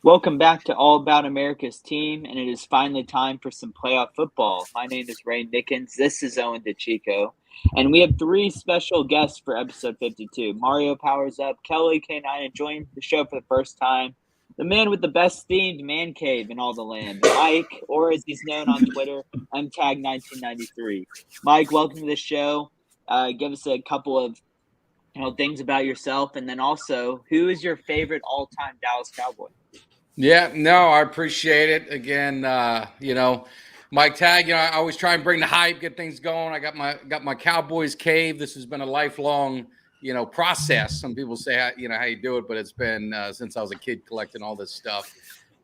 Welcome back to All About America's Team, and it is finally time for some playoff football. My name is Ray Nickens. This is Owen DeChico, and we have three special guests for episode 52. Mario powers up, Kelly K9 enjoying the show for the first time, the man with the best themed man cave in all the land, Mike, or as he's known on Twitter, MTag1993. Mike, welcome to the show. Give us a couple of things about yourself, and then also, who is your favorite all-time Dallas Cowboy? Yeah, no, I appreciate it. Again, Mike Tag, I always try and bring the hype, get things going. I got my Cowboys cave. This has been a lifelong, process. Some people say, how you do it, but it's been since I was a kid collecting all this stuff.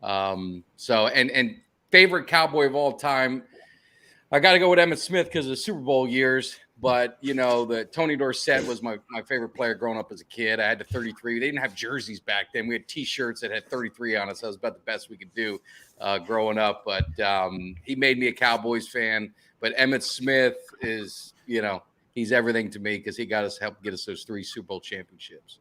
And favorite Cowboy of all time, I got to go with Emmitt Smith because of the Super Bowl years. But, the Tony Dorsett was my favorite player growing up as a kid. I had the 33. They didn't have jerseys back then. We had T-shirts that had 33 on it. So that was about the best we could do growing up. But he made me a Cowboys fan. But Emmitt Smith is, he's everything to me because he helped get us those 3 Super Bowl championships.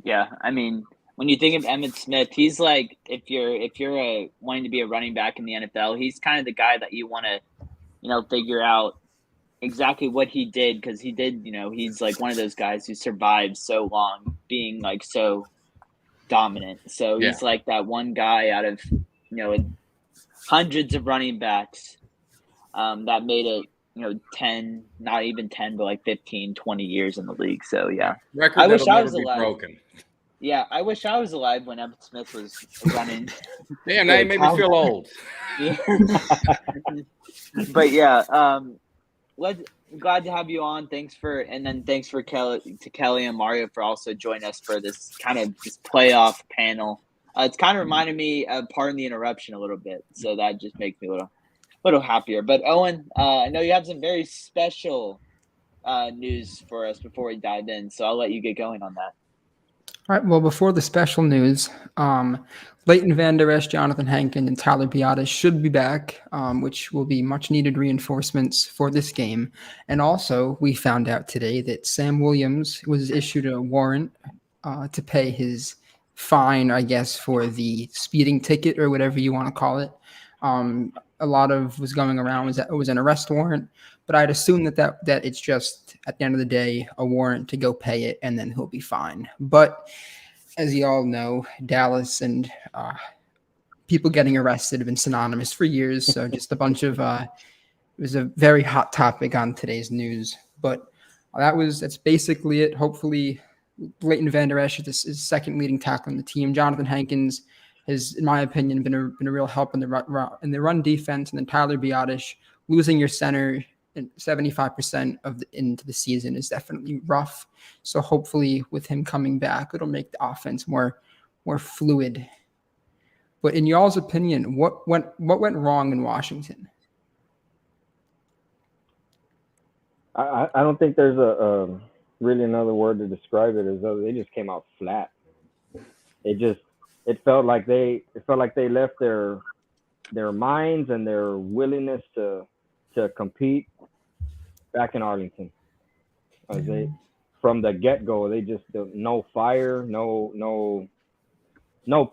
Yeah, I mean, when you think of Emmitt Smith, he's like if you're wanting to be a running back in the NFL, he's kind of the guy that you want to, figure out exactly what he did, because he did, he's like one of those guys who survived so long being like so dominant. So he's like that one guy out of, hundreds of running backs that made it, 10, not even 10, but like 15, 20 years in the league. So yeah. Record I wish I was alive. Broken. Yeah, I wish I was alive when Emmitt Smith was running. Damn, now you made me feel old. Yeah. But yeah, glad to have you on. Thanks for Kelly and Mario for also joining us for this kind of just playoff panel. It's kind of reminded me of Pardon the Interruption a little bit, so that just makes me a little happier. But Owen, I know you have some very special news for us before we dive in, so I'll let you get going on that. All right. Well, before the special news, Leighton Vander Esch, Jonathan Hankins, and Tyler Biadasz should be back, which will be much-needed reinforcements for this game. And also, we found out today that Sam Williams was issued a warrant to pay his fine, I guess, for the speeding ticket or whatever you want to call it. A lot of was going around was that it was an arrest warrant, but I'd assume that it's just at the end of the day a warrant to go pay it, and then he'll be fine. But as you all know, Dallas and people getting arrested have been synonymous for years. So just a bunch of it was a very hot topic on today's news. But that's basically it. Hopefully, Leighton Vander Esch is his second leading tackle in the team. Jonathan Hankins has, in my opinion, been a real help in the run defense, and then Tyler Biadasz, losing your center 75% into the season is definitely rough. So hopefully, with him coming back, it'll make the offense more fluid. But in y'all's opinion, what went wrong in Washington? I don't think there's a really another word to describe it, as though they just came out flat. It felt like they left their minds and their willingness to compete back in Arlington. From the get-go, they just no fire, no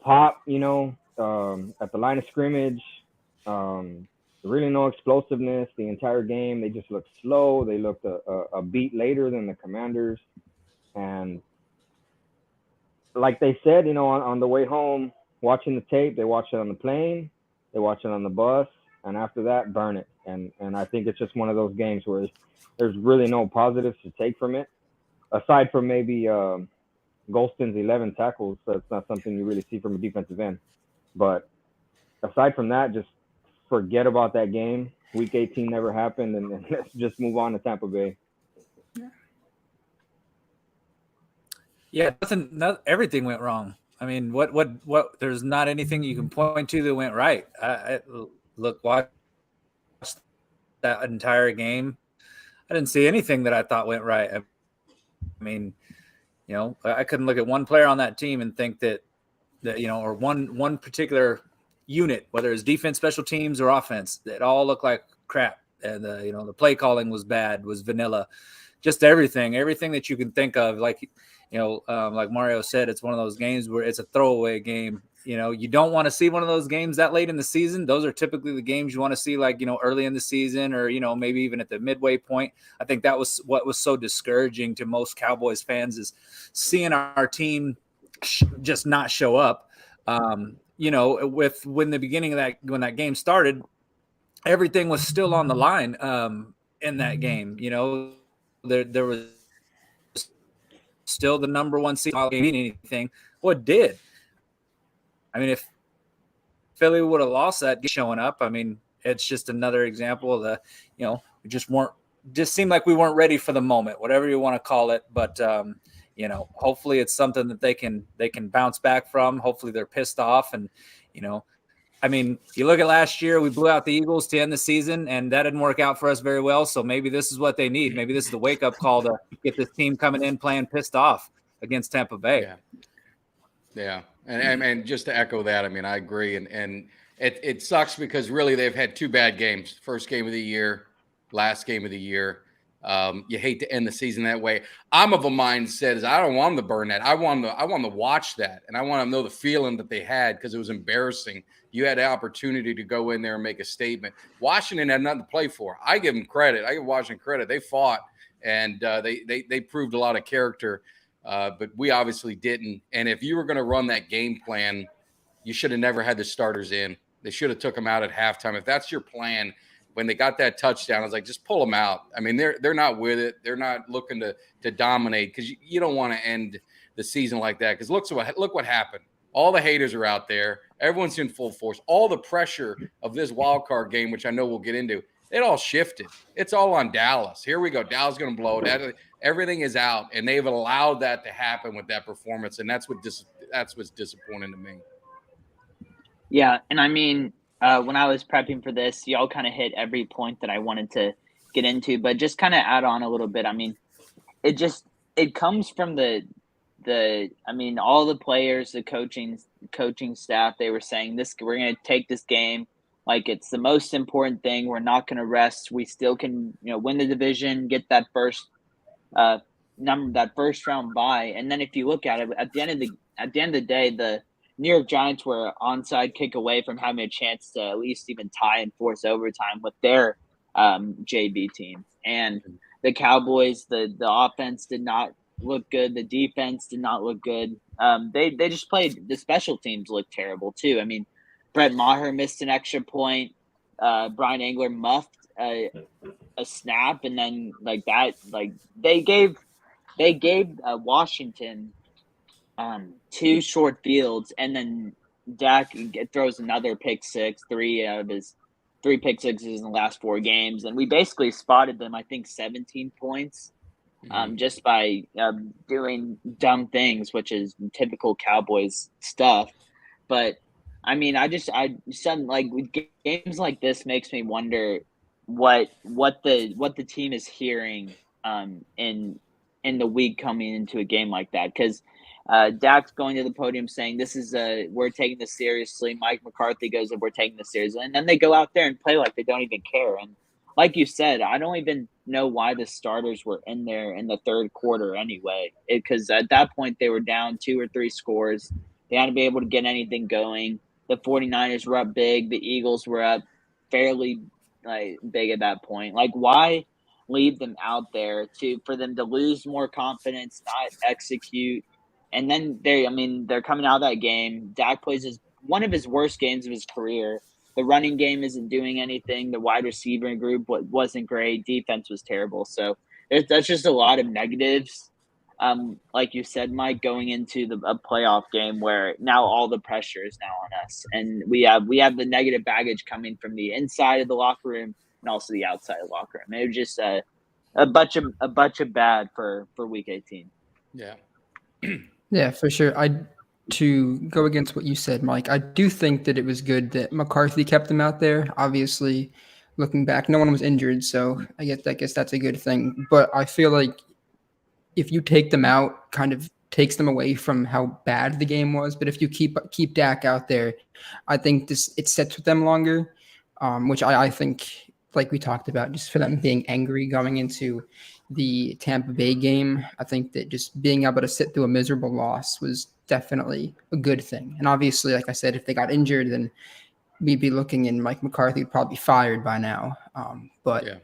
pop, at the line of scrimmage. Really no explosiveness the entire game. They just looked slow. They looked a beat later than the Commanders, and like they said, on the way home, watching the tape, they watch it on the plane, they watch it on the bus, and after that, burn it. And I think it's just one of those games where there's really no positives to take from it, aside from maybe Golston's 11 tackles. So it's not something you really see from a defensive end. But aside from that, just forget about that game. Week 18 never happened, and let's just move on to Tampa Bay. Yeah, everything went wrong. I mean, what? There's not anything you can point to that went right. Watch that entire game. I didn't see anything that I thought went right. I mean, I couldn't look at one player on that team and think that or one particular unit, whether it's defense, special teams, or offense, it all looked like crap. And the play calling was bad, was vanilla. just everything that you can think of. Like, like Mario said, it's one of those games where it's a throwaway game. You don't want to see one of those games that late in the season. Those are typically the games you want to see, like, early in the season, or, maybe even at the midway point. I think that was what was so discouraging to most Cowboys fans, is seeing our team just not show with when the beginning of when that game started, everything was still on the line in that game. There was still the number one seed game, anything. What did? I mean, if Philly would have lost that showing up, I mean, it's just another example of the, we just seemed like we weren't ready for the moment, whatever you want to call it. But, hopefully it's something that they can bounce back from. Hopefully they're pissed off. And, I mean, you look at last year, we blew out the Eagles to end the season, and that didn't work out for us very well. So maybe this is what they need. Maybe this is the wake-up call to get this team coming in playing pissed off against Tampa Bay. Yeah. And just to echo that, I mean, I agree. And it sucks because really they've had two bad games. First game of the year, last game of the year. You hate to end the season that way. I'm of a mindset is I don't want them to burn that. I want to watch that, and I want to know the feeling that they had, because it was embarrassing. You had the opportunity to go in there and make a statement. Washington had nothing to play for. I give them credit. I give Washington credit. They fought, and they proved a lot of character. But we obviously didn't. And if you were going to run that game plan, you should have never had the starters in. They should have took them out at halftime. If that's your plan, when they got that touchdown, I was like, just pull them out. I mean, they're not with it. They're not looking to dominate, because you don't want to end the season like that. Because look what happened. All the haters are out there. Everyone's in full force. All the pressure of this wild card game, which I know we'll get into, it all shifted. It's all on Dallas. Here we go. Dallas is going to blow it. Everything is out, and they've allowed that to happen with that performance, and that's what's disappointing to me. Yeah, and I mean, when I was prepping for this, y'all kind of hit every point that I wanted to get into, but just kind of add on a little bit. I mean, it comes from I mean, all the players, the coaching staff, they were saying we're going to take this game like it's the most important thing. We're not going to rest. We still can, win the division, get that first round bye. And then if you look at it, at the end of the day, the New York Giants were an onside kick away from having a chance to at least even tie and force overtime with their JV team. And the Cowboys, the offense did not look good. The defense did not look good. They just played. The special teams looked terrible too. I mean, Brett Maher missed an extra point. Brian Angler muffed a snap, and then they gave Washington two short fields, and then Dak throws another pick six, three out of his three pick sixes in the last four games, and we basically spotted them, I think, 17 points just by doing dumb things, which is typical Cowboys stuff. But I mean, something like with games like this makes me wonder what the team is hearing in the week coming into a game like that, because Dak's going to the podium saying this is we're taking this seriously. Mike McCarthy goes, we're taking this seriously, and then they go out there and play like they don't even care. And like you said, I don't even know why the starters were in there in the third quarter anyway, because at that point they were down 2 or 3 scores. They hadn't been able to get anything going. The 49ers were up big. The Eagles were up fairly big at that point. Like, why leave them out there for them to lose more confidence, not execute? And then they're coming out of that game. Dak plays one of his worst games of his career. The running game isn't doing anything. The wide receiver group wasn't great. Defense was terrible. So that's just a lot of negatives. Like you said, Mike, going into a playoff game where now all the pressure is now on us, and we have the negative baggage coming from the inside of the locker room and also the outside of the locker room. It was just a bunch of bad for Week 18. Yeah. Yeah, for sure. To go against what you said, Mike, I do think that it was good that McCarthy kept them out there. Obviously, looking back, no one was injured, so I guess that's a good thing. But I feel like if you take them out, kind of takes them away from how bad the game was. But if you keep Dak out there, I think it sets with them longer, which I think, like we talked about, just for them being angry going into the Tampa Bay game. I think that just being able to sit through a miserable loss was definitely a good thing. And obviously, like I said, if they got injured, then we'd be looking and Mike McCarthy would probably be fired by now. But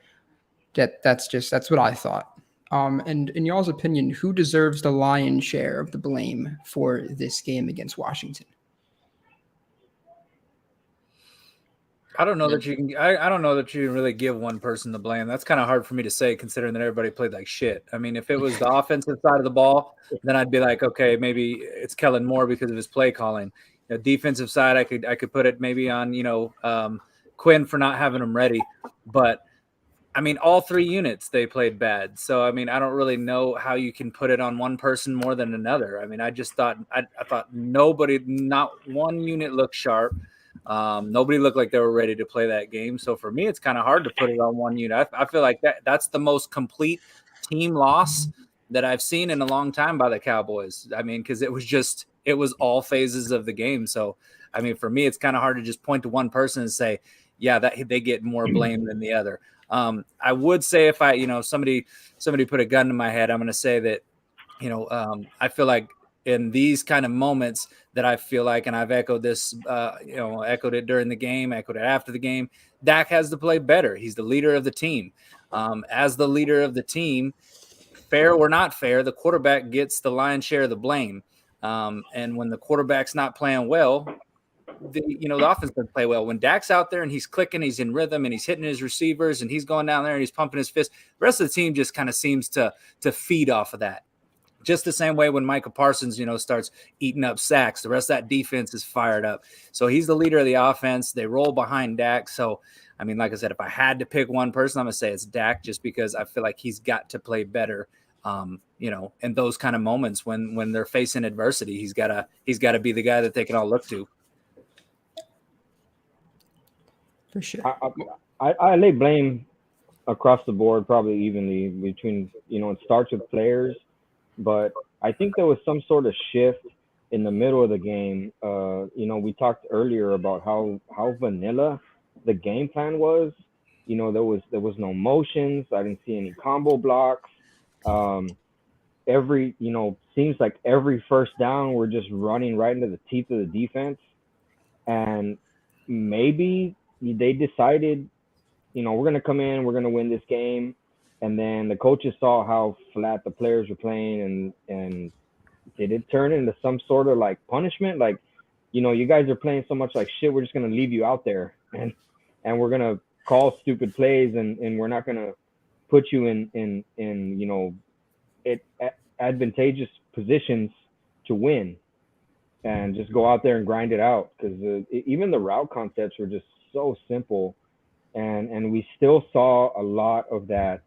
that's what I thought. And in y'all's opinion, who deserves the lion's share of the blame for this game against Washington? I don't know that you can. I don't know that you can really give one person the blame. That's kind of hard for me to say, considering that everybody played like shit. I mean, if it was the offensive side of the ball, then I'd be like, okay, maybe it's Kellen Moore because of his play calling. Defensive side, I could put it maybe on Quinn for not having them ready. But I mean, all three units they played bad. So I mean, I don't really know how you can put it on one person more than another. I mean, I just thought I thought not one unit looked sharp. Nobody looked like they were ready to play that game. So for me, it's kind of hard to put it on one unit. I feel like that's the most complete team loss that I've seen in a long time by the Cowboys. I mean, because it was all phases of the game. So I mean, for me, it's kind of hard to just point to one person and say, yeah, that they get more blame than the other. I would say if somebody put a gun to my head, I'm going to say that, I feel like in these kind of moments that I feel like, and I've echoed this, echoed it during the game, echoed it after the game, Dak has to play better. He's the leader of the team. As the leader of the team, fair or not fair, the quarterback gets the lion's share of the blame. And when the quarterback's not playing well, the offense doesn't play well. When Dak's out there and he's clicking, he's in rhythm and he's hitting his receivers and he's going down there and he's pumping his fist, the rest of the team just kind of seems to feed off of that. Just the same way when Micah Parsons, starts eating up sacks, the rest of that defense is fired up. So he's the leader of the offense. They roll behind Dak. So, I mean, like I said, if I had to pick one person, I'm going to say it's Dak, just because I feel like he's got to play better. In those kind of moments when they're facing adversity, he's got to be the guy that they can all look to. For sure. I lay blame across the board, probably evenly between, it starts with players, but I think there was some sort of shift in the middle of the game. We talked earlier about how vanilla the game plan was. There was no motions. I didn't see any combo blocks. Seems like every first down we're just running right into the teeth of the defense. And maybe they decided, we're going to come in, we're going to win this game. And then the coaches saw how flat the players were playing, and did it turn into some sort of like punishment? Like, you guys are playing so much like shit, we're just going to leave you out there and we're going to call stupid plays and we're not going to put you in advantageous positions to win, and just go out there and grind it out. Because even the route concepts were just so simple, and we still saw a lot of that.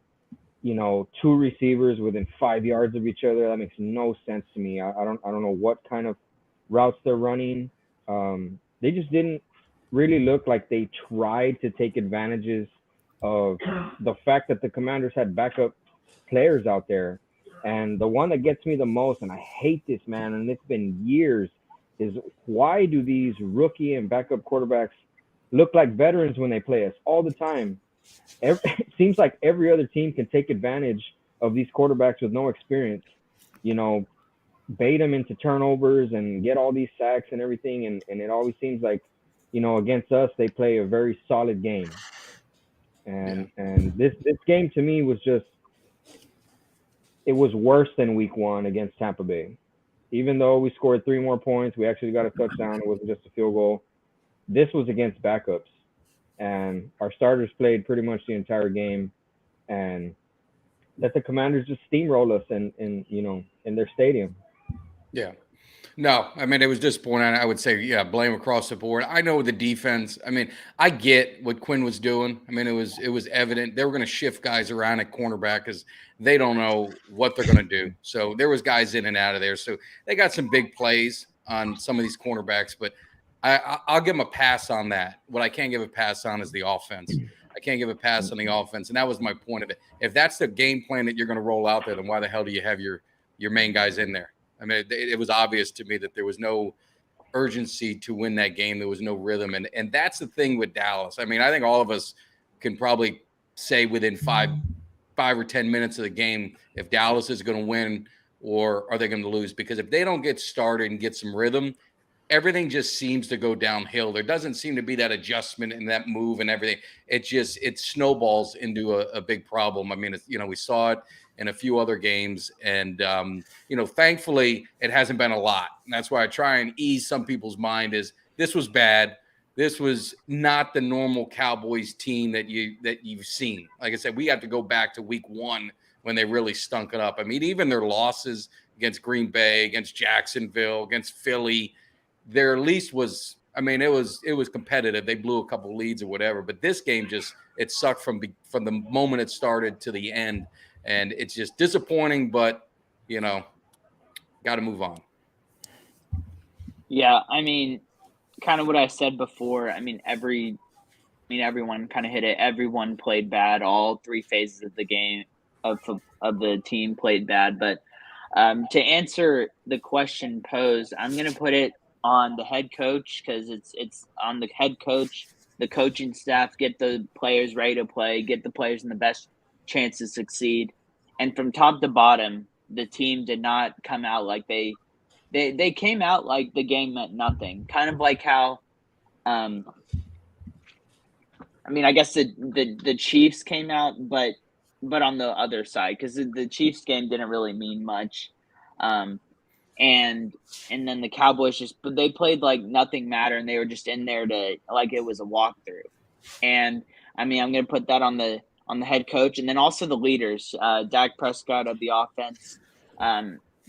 Two receivers within 5 yards of each other. That makes no sense to me. I don't know what kind of routes they're running. They just didn't really look like they tried to take advantages of the fact that the Commanders had backup players out there. And the one that gets me the most, and I hate this, man, and it's been years, is why do these rookie and backup quarterbacks look like veterans when they play us all the time? It seems like every other team can take advantage of these quarterbacks with no experience, bait them into turnovers and get all these sacks and everything. And it always seems like, against us, they play a very solid game. And this game to me was just, it was worse than week one against Tampa Bay. Even though we scored 3 more points, we actually got a touchdown. It wasn't just a field goal. This was against backups. And our starters played pretty much the entire game, and let the Commanders just steamroll us in their stadium. Yeah. No, I mean, it was disappointing. I would say, blame across the board. I know the defense. I mean, I get what Quinn was doing. I mean, it was evident they were going to shift guys around at cornerback because they don't know what they're going to do. So there was guys in and out of there. So they got some big plays on some of these cornerbacks, but I'll give them a pass on that. What I can't give a pass on is the offense. I can't give a pass on the offense, and that was my point of it. If that's the game plan that you're going to roll out there, then why the hell do you have your main guys in there? I mean, it was obvious to me that there was no urgency to win that game. There was no rhythm, and that's the thing with Dallas. I mean, I think all of us can probably say within five 5 or 10 minutes of the game if Dallas is going to win or are they going to lose. Because if they don't get started and get some rhythm, everything just seems to go downhill. There doesn't seem to be that adjustment and that move and everything. It snowballs into a big problem. I mean, we saw it in a few other games, and thankfully it hasn't been a lot. And that's why I try and ease some people's mind is this was bad. This was not the normal Cowboys team that you've seen. Like I said, we have to go back to week 1 when they really stunk it up. I mean, even their losses against Green Bay, against Jacksonville, against Philly, there at least was, I mean, it was competitive. They blew a couple leads or whatever, but this game it sucked from the moment it started to the end, and it's just disappointing. But got to move on. Yeah, I mean, kind of what I said before. I mean, everyone kind of hit it. Everyone played bad. All 3 phases of the game of the team played bad. But to answer the question posed, I'm going to put it on the head coach because it's on the head coach, the coaching staff, get the players ready to play, get the players in the best chance to succeed. And from top to bottom, the team did not come out like they came out like the game meant nothing. Kind of like how I mean, I guess the Chiefs came out, but on the other side, because the Chiefs game didn't really mean much. And then the Cowboys they played like nothing mattered, and they were just in there to like it was a walkthrough. And I mean, I'm going to put that on the head coach, and then also the leaders. Dak Prescott of the offense,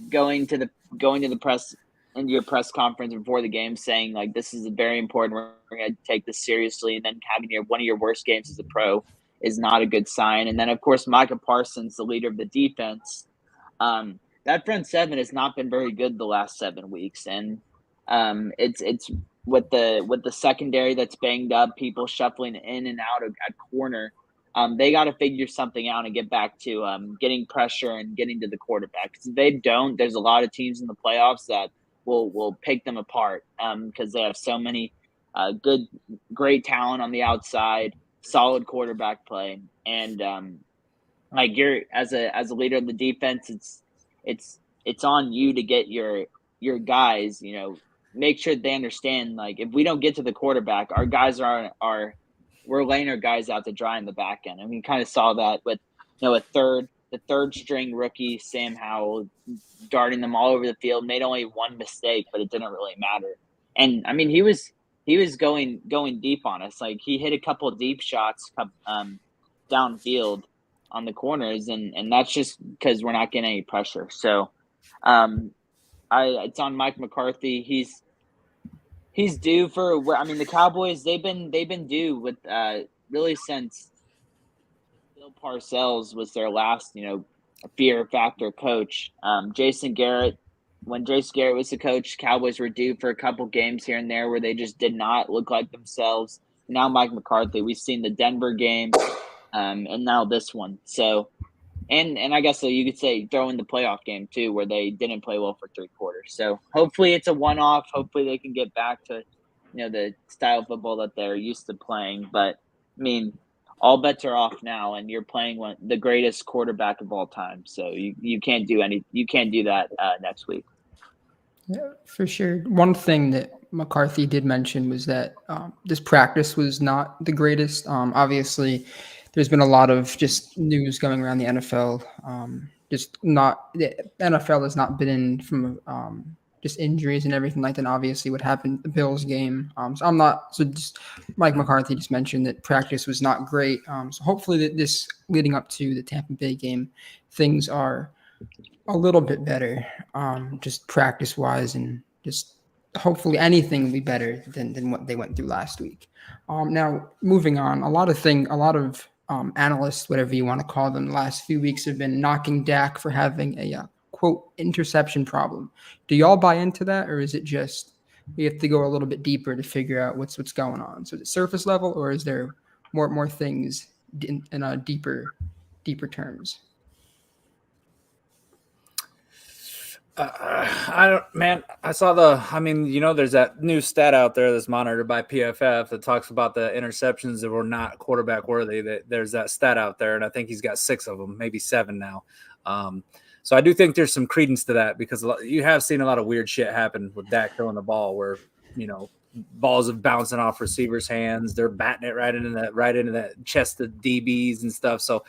going to the press into your press conference before the game, saying like this is very important. We're going to take this seriously, and then having one of your worst games as a pro is not a good sign. And then of course Micah Parsons, the leader of the defense. That front 7 has not been very good the last 7 weeks, and it's with the secondary that's banged up, people shuffling in and out at corner. They got to figure something out and get back to getting pressure and getting to the quarterback. Because if they don't, there's a lot of teams in the playoffs that will pick them apart because they have so many great talent on the outside, solid quarterback play, and like you're as a leader of the defense, it's on you to get your guys, make sure they understand, like, if we don't get to the quarterback, our guys we're laying our guys out to dry in the back end. And we kind of saw that with, the third string rookie, Sam Howell, darting them all over the field, made only one mistake, but it didn't really matter. And I mean, he was going deep on us. Like, he hit a couple of deep shots downfield on the corners, and that's just because we're not getting any pressure. So it's on Mike McCarthy. He's due for, I mean, the Cowboys, they've been due with really since Bill Parcells was their last, fear factor coach. Jason Garrett, when Jason Garrett was the coach, Cowboys were due for a couple games here and there where they just did not look like themselves. Now Mike McCarthy, we've seen the Denver game, and now this one. So, and I guess you could say throw in the playoff game too, where they didn't play well for 3 quarters. So hopefully it's a one-off. Hopefully they can get back to, the style of football that they're used to playing. But I mean, all bets are off now, and you're playing the greatest quarterback of all time. So you can't do that next week. Yeah, for sure. One thing that McCarthy did mention was that this practice was not the greatest. Obviously, there's been a lot of just news going around the NFL. The NFL has not been in from just injuries and everything like that. And obviously, what happened at the Bills game. Just Mike McCarthy just mentioned that practice was not great. So hopefully, that this leading up to the Tampa Bay game, things are a little bit better, just practice wise, and just hopefully anything will be better than what they went through last week. Now moving on, a lot of analysts, whatever you want to call them, the last few weeks have been knocking Dak for having a quote interception problem. Do y'all buy into that, or is it just we have to go a little bit deeper to figure out what's going on? So is it surface level, or is there more things in a deeper terms? I don't, man. I saw there's that new stat out there that's monitored by PFF that talks about the interceptions that were not quarterback worthy. That there's that stat out there, and I think he's got 6 of them, maybe 7 now. So I do think there's some credence to that because you have seen a lot of weird shit happen with Dak throwing the ball, where balls are bouncing off receivers' hands, they're batting it right into that chest of DBs and stuff. So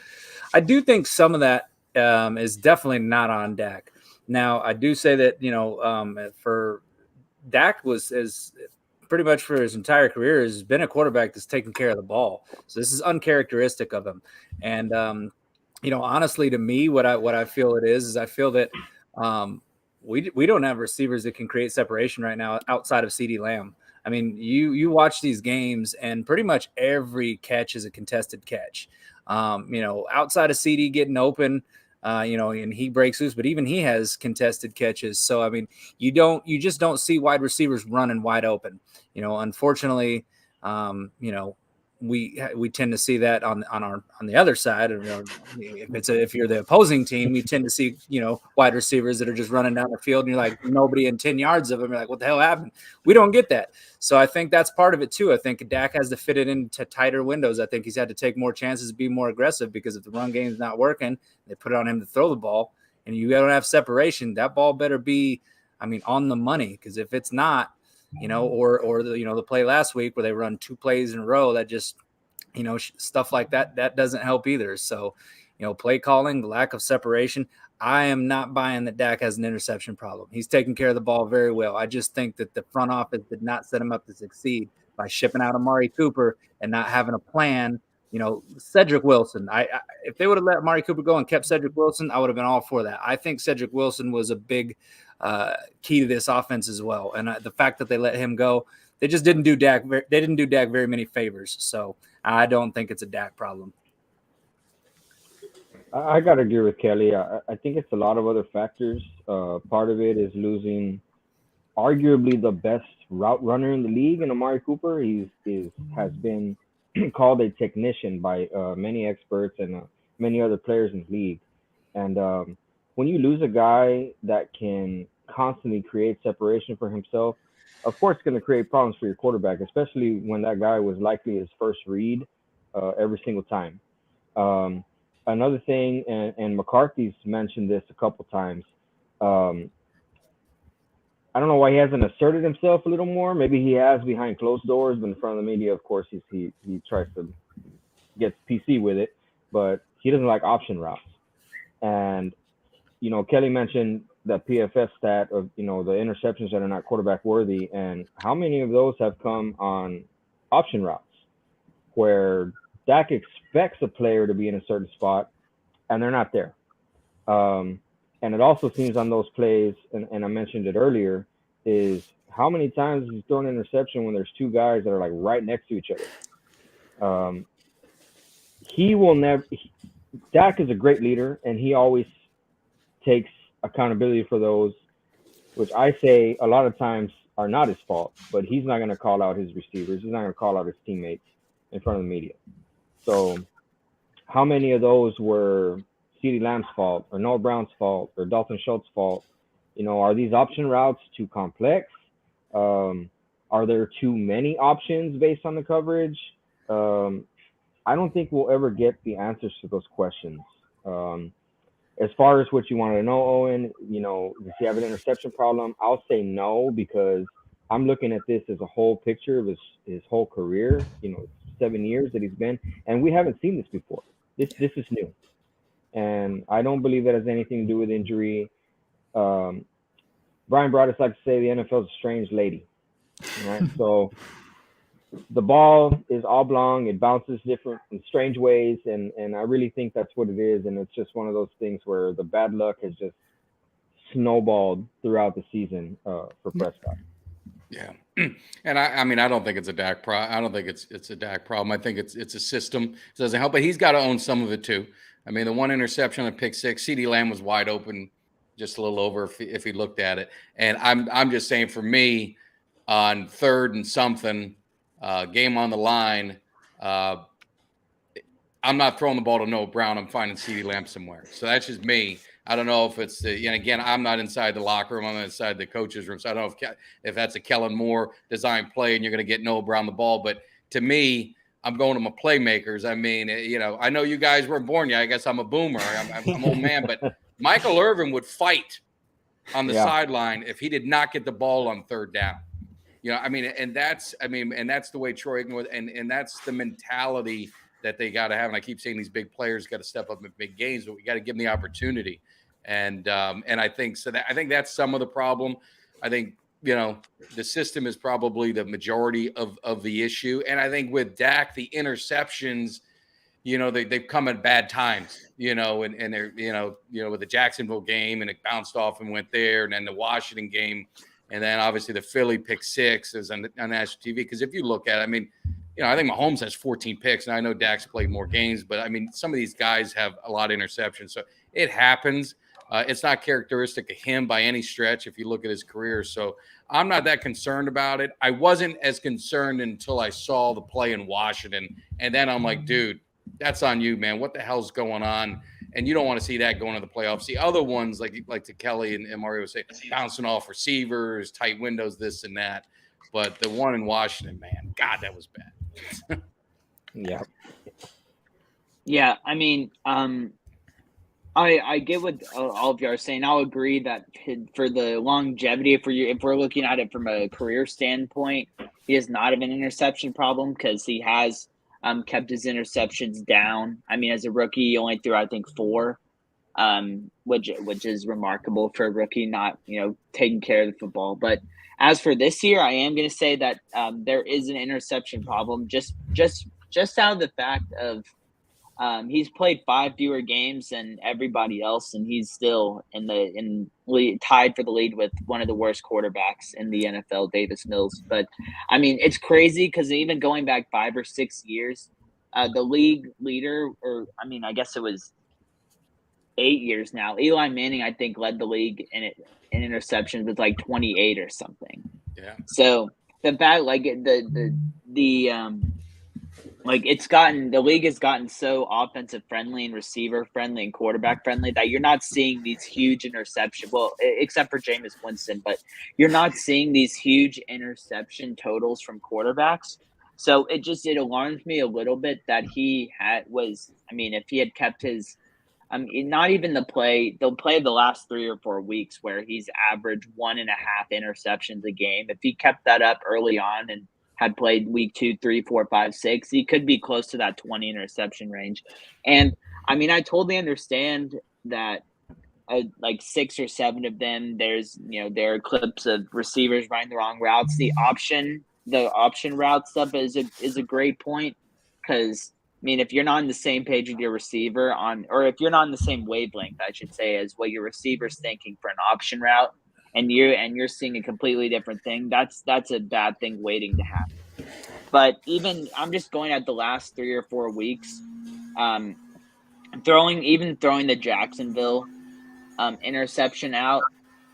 I do think some of that is definitely not on Dak. Now, I do say that, for Dak is pretty much for his entire career has been a quarterback that's taken care of the ball. So this is uncharacteristic of him. And, honestly, to me, what I feel it is I feel that we don't have receivers that can create separation right now outside of CeeDee Lamb. I mean, you watch these games and pretty much every catch is a contested catch. Outside of CD getting open, and he breaks loose, but even he has contested catches. So, I mean, you just don't see wide receivers running wide open. Unfortunately, we tend to see that on the other side. If you're the opposing team, you tend to see wide receivers that are just running down the field, and you're like nobody in 10 yards of them. You're like, what the hell happened? We don't get that. So I think that's part of it too. I think Dak has to fit it into tighter windows. I think he's had to take more chances, be more aggressive, because if the run game's not working, they put it on him to throw the ball, and you don't have separation. That ball better be, on the money, because if it's not, or the play last week where they run 2 plays in a row, that just, stuff like that doesn't help either. So, play calling, the lack of separation. I am not buying that Dak has an interception problem. He's taking care of the ball very well. I just think that the front office did not set him up to succeed by shipping out Amari Cooper and not having a plan. Cedric Wilson. If they would have let Amari Cooper go and kept Cedric Wilson, I would have been all for that. I think Cedric Wilson was a big key to this offense as well. And the fact that they let him go, they just didn't do Dak. They didn't do Dak very many favors. So I don't think it's a Dak problem. I got to agree with Kelly. I think it's a lot of other factors. Part of it is losing arguably the best route runner in the league in Amari Cooper. Has been called a technician by many experts and many other players in the league. And when you lose a guy that can constantly create separation for himself, of course, it's going to create problems for your quarterback, especially when that guy was likely his first read every single time. Another thing, and McCarthy's mentioned this a couple times. I don't know why he hasn't asserted himself a little more. Maybe he has behind closed doors, but in front of the media, of course, he tries to get PC with it. But he doesn't like option routes. And Kelly mentioned the PFF stat of the interceptions that are not quarterback worthy, and how many of those have come on option routes where Dak expects a player to be in a certain spot and they're not there. And it also seems on those plays, and I mentioned it earlier, is how many times he's thrown an interception when there's 2 guys that are like right next to each other. He will never. Dak is a great leader, and he always takes accountability for those, which I say a lot of times are not his fault. But he's not going to call out his receivers. He's not going to call out his teammates in front of the media. So, how many of those were CeeDee Lamb's fault, or Noah Brown's fault, or Dalton Schultz's fault? Are these option routes too complex? Are there too many options based on the coverage? I don't think we'll ever get the answers to those questions. As far as what you wanted to know, Owen, does he have an interception problem? I'll say no, because I'm looking at this as a whole picture of his whole career, 7 years that he's been, and we haven't seen this before. This is new. And I don't believe that has anything to do with injury. Brian Broaddus likes to say the NFL is a strange lady. Right? So the ball is oblong, it bounces different in strange ways, and I really think that's what it is. And it's just one of those things where the bad luck has just snowballed throughout the season for Prescott. Yeah, and I don't think it's a Dak problem. I don't think it's a Dak problem. I think it's a system. It doesn't help, but he's got to own some of it too. The one interception on pick 6, CeeDee Lamb was wide open, just a little over if he looked at it. And I'm just saying, for me, on 3rd and something, game on the line, I'm not throwing the ball to Noah Brown. I'm finding CeeDee Lamb somewhere. So that's just me. I don't know if it's the, and again, I'm not inside the locker room. I'm inside the coach's room. So I don't know if that's a Kellen Moore designed play and you're going to get Noah Brown the ball. But to me, I'm going to my playmakers. I mean, I know you guys weren't born yet. I guess I'm a boomer. I'm old man. But Michael Irvin would fight on the sideline if he did not get the ball on third down. And that's the way Troy Aikman was, and that's the mentality that they got to have. And I keep saying these big players got to step up in big games, but we got to give them the opportunity. And I think so. I think that's some of the problem. I think the system is probably the majority of the issue. And I think with Dak, the interceptions, they've come at bad times. And they're with the Jacksonville game and it bounced off and went there, and then the Washington game. And then obviously the Philly pick six is on national TV. Because if you look at it, I think Mahomes has 14 picks. And I know Dak's played more games, but some of these guys have a lot of interceptions. So it happens. It's not characteristic of him by any stretch if you look at his career. So I'm not that concerned about it. I wasn't as concerned until I saw the play in Washington. And then I'm like, dude, that's on you, man. What the hell's going on? And you don't want to see that going to the playoffs. The other ones, like to Kelly and Mario say, bouncing off receivers, tight windows, this and that. But the one in Washington, man, God, that was bad. Yeah. Yeah, I get what all of you are saying. I'll agree that for the longevity, if we're looking at it from a career standpoint, he does not have an interception problem because he has kept his interceptions down. As a rookie, he only threw, I think, 4, which is remarkable for a rookie, not, taking care of the football. But as for this year, I am going to say that there is an interception problem just out of the fact of he's played 5 fewer games than everybody else, and he's still tied for the lead with one of the worst quarterbacks in the NFL, Davis Mills. But it's crazy because even going back 5 or 6 years, the league leader, or I guess it was 8 years now, Eli Manning, I think, led the league in interceptions with like 28 or something. Yeah. So the fact, the league has gotten so offensive friendly and receiver friendly and quarterback friendly that you're not seeing these huge interceptions. Well, except for Jameis Winston, but you're not seeing these huge interception totals from quarterbacks. So it alarms me a little bit that if he had kept his, not even the play of the last 3 or 4 weeks where he's averaged 1.5 interceptions a game. If he kept that up early on and had played week 2, 3, 4, 5, 6, he could be close to that 20 interception range. And I totally understand that like 6 or 7 of them, there are clips of receivers running the wrong routes. The option route stuff is a great point because if you're not on the same page with your receiver or if you're not on the same wavelength, I should say, as what your receiver's thinking for an option route, and you're seeing a completely different thing, that's a bad thing waiting to happen. But even I'm just going at the last 3 or 4 weeks, throwing the Jacksonville interception out,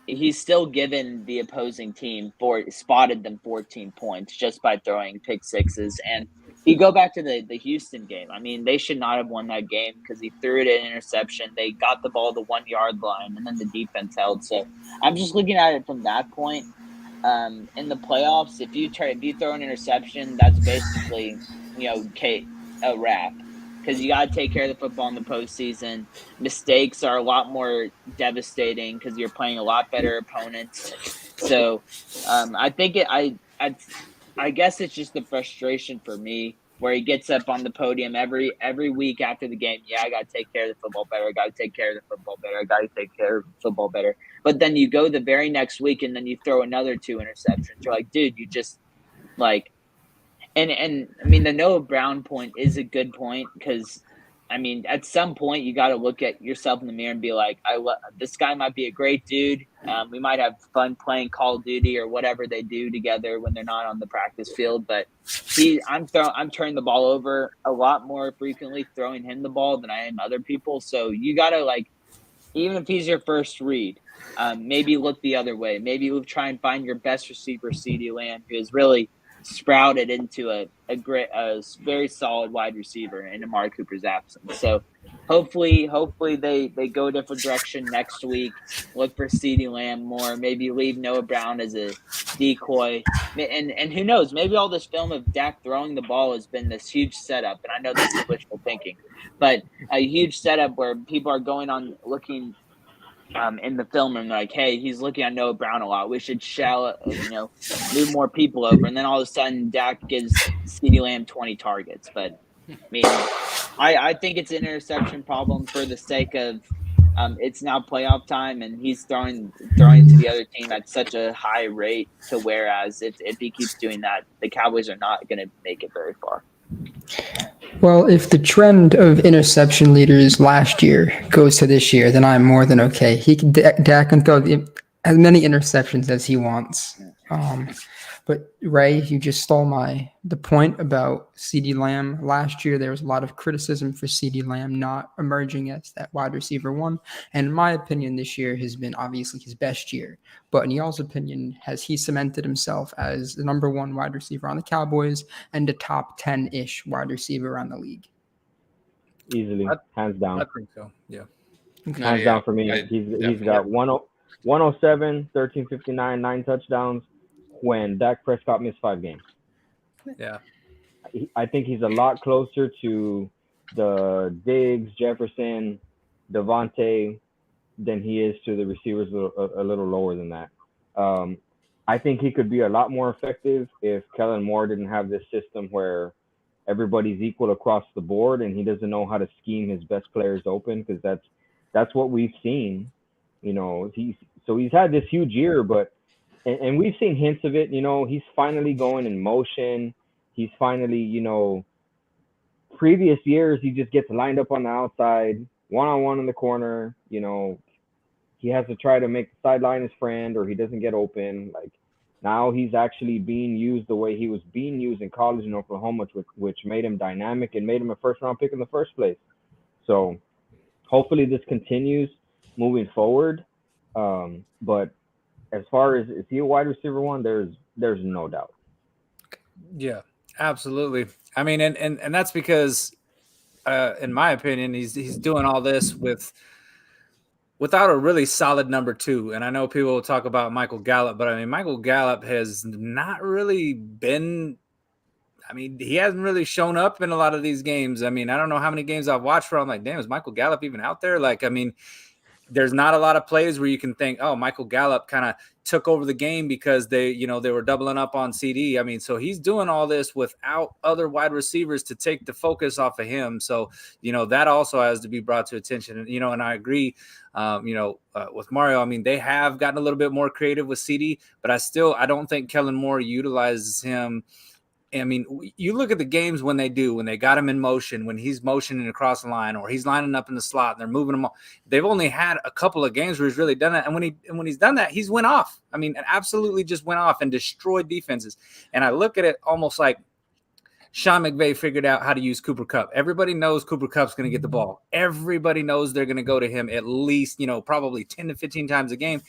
he's still given the opposing team spotted them 14 points just by throwing pick sixes. And you go back to the Houston game. They should not have won that game because he threw it an interception. They got the ball the 1 yard line, and then the defense held. So I'm just looking at it from that point. In the playoffs, if you throw an interception, that's basically a wrap because you got to take care of the football in the postseason. Mistakes are a lot more devastating because you're playing a lot better opponents. So I think I guess it's just the frustration for me where he gets up on the podium every week after the game. Yeah, I got to take care of the football better. I got to take care of the football better. I got to take care of the football better. But then you go the very next week and then you throw another 2 interceptions. You're like, dude, you just and the Noah Brown point is a good point because at some point you got to look at yourself in the mirror and be like, this guy might be a great dude. We might have fun playing Call of Duty or whatever they do together when they're not on the practice field. But I'm turning the ball over a lot more frequently, throwing him the ball than I am other people. So you got to even if he's your first read, maybe look the other way. Maybe you try and find your best receiver, CeeDee Lamb, who is really sprouted into a very solid wide receiver in Amari Cooper's absence. So hopefully they go a different direction next week. Look for CeeDee Lamb more, maybe leave Noah Brown as a decoy. And who knows, maybe all this film of Dak throwing the ball has been this huge setup. And I know this is wishful thinking, but a huge setup where people are going on looking in the film and like, hey, he's looking at Noah Brown a lot. We should move more people over. And then all of a sudden, Dak gives CeeDee Lamb 20 targets. But I mean, I think it's an interception problem for the sake of it's now playoff time, and he's throwing to the other team at such a high rate. To whereas if he keeps doing that, the Cowboys are not going to make it very far. Well, if the trend of interception leaders last year goes to this year, then I'm more than okay. Dak can throw as many interceptions as he wants. But Ray, you just stole the point about CeeDee Lamb. Last year, there was a lot of criticism for CeeDee Lamb not emerging as that wide receiver one. And in my opinion, this year has been obviously his best year. But in y'all's opinion, has he cemented himself as the number one wide receiver on the Cowboys and the top 10-ish wide receiver around the league? Easily, hands down. I think so. Yeah. Hands down for me. He's got 107, 1359, 9 touchdowns when Dak Prescott missed 5 games. Yeah. I think he's a lot closer to the Diggs, Jefferson, Devontae than he is to the receivers a little lower than that. I think he could be a lot more effective if Kellen Moore didn't have this system where everybody's equal across the board and he doesn't know how to scheme his best players open, because that's what we've seen. You know, he's had this huge year, but and we've seen hints of it. You know, he's finally going in motion. He's finally, previous years he just gets lined up on the outside, one-on-one in the corner. You know, he has to try to make the sideline his friend, or he doesn't get open. Like, now he's actually being used the way he was being used in college in Oklahoma, which made him dynamic and made him a first-round pick in the first place. So hopefully this continues moving forward. But as far as is he a wide receiver one, there's no doubt. Yeah, absolutely. I mean, and that's because, in my opinion, he's doing all this without a really solid number 2. And I know people will talk about Michael Gallup, but I mean, Michael Gallup has not really been. I mean, he hasn't really shown up in a lot of these games. I mean, I don't know how many games I've watched where I'm like, damn, is Michael Gallup even out there? Like, I mean, there's not a lot of plays where you can think, oh, Michael Gallup kind of took over the game because they were doubling up on CD. I mean, so he's doing all this without other wide receivers to take the focus off of him. So, that also has to be brought to attention. And, and I agree, with Mario. I mean, they have gotten a little bit more creative with CD, but I don't think Kellen Moore utilizes him. I mean, you look at the games when they got him in motion, when he's motioning across the line or he's lining up in the slot and they're moving him. They've only had a couple of games where he's really done that. And when he's done that, he's went off. I mean, absolutely just went off and destroyed defenses. And I look at it almost like Sean McVay figured out how to use Cooper Kupp. Everybody knows Cooper Kupp's going to get the ball. Everybody knows they're going to go to him at least, probably 10 to 15 times a game,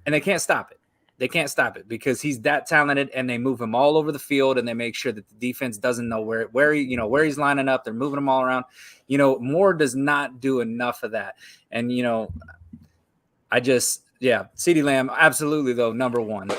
and they can't stop it. They can't stop it because he's that talented, and they move him all over the field, and they make sure that the defense doesn't know where he's lining up. They're moving him all around. Moore does not do enough of that. And, CeeDee Lamb, absolutely, though, number 1.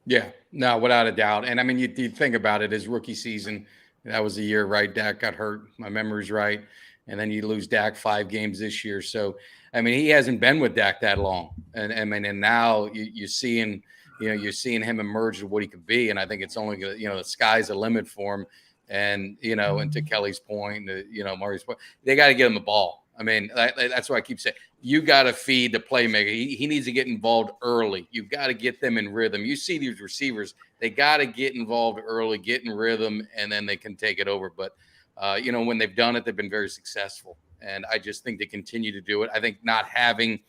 Yeah, no, without a doubt. And I mean, you think about it, his rookie season, that was the year, right? Dak got hurt. My memory's right. And then you lose Dak 5 games this year. So, I mean, he hasn't been with Dak that long. And now you're seeing him emerge to what he could be. And I think it's only, the sky's the limit for him. And, and to Kelly's point, Marty's point, they got to get him the ball. I mean, that's what I keep saying. You got to feed the playmaker. He needs to get involved early. You've got to get them in rhythm. You see these receivers, they got to get involved early, get in rhythm, and then they can take it over. But, when they've done it, they've been very successful. And I just think they continue to do it. I think not having,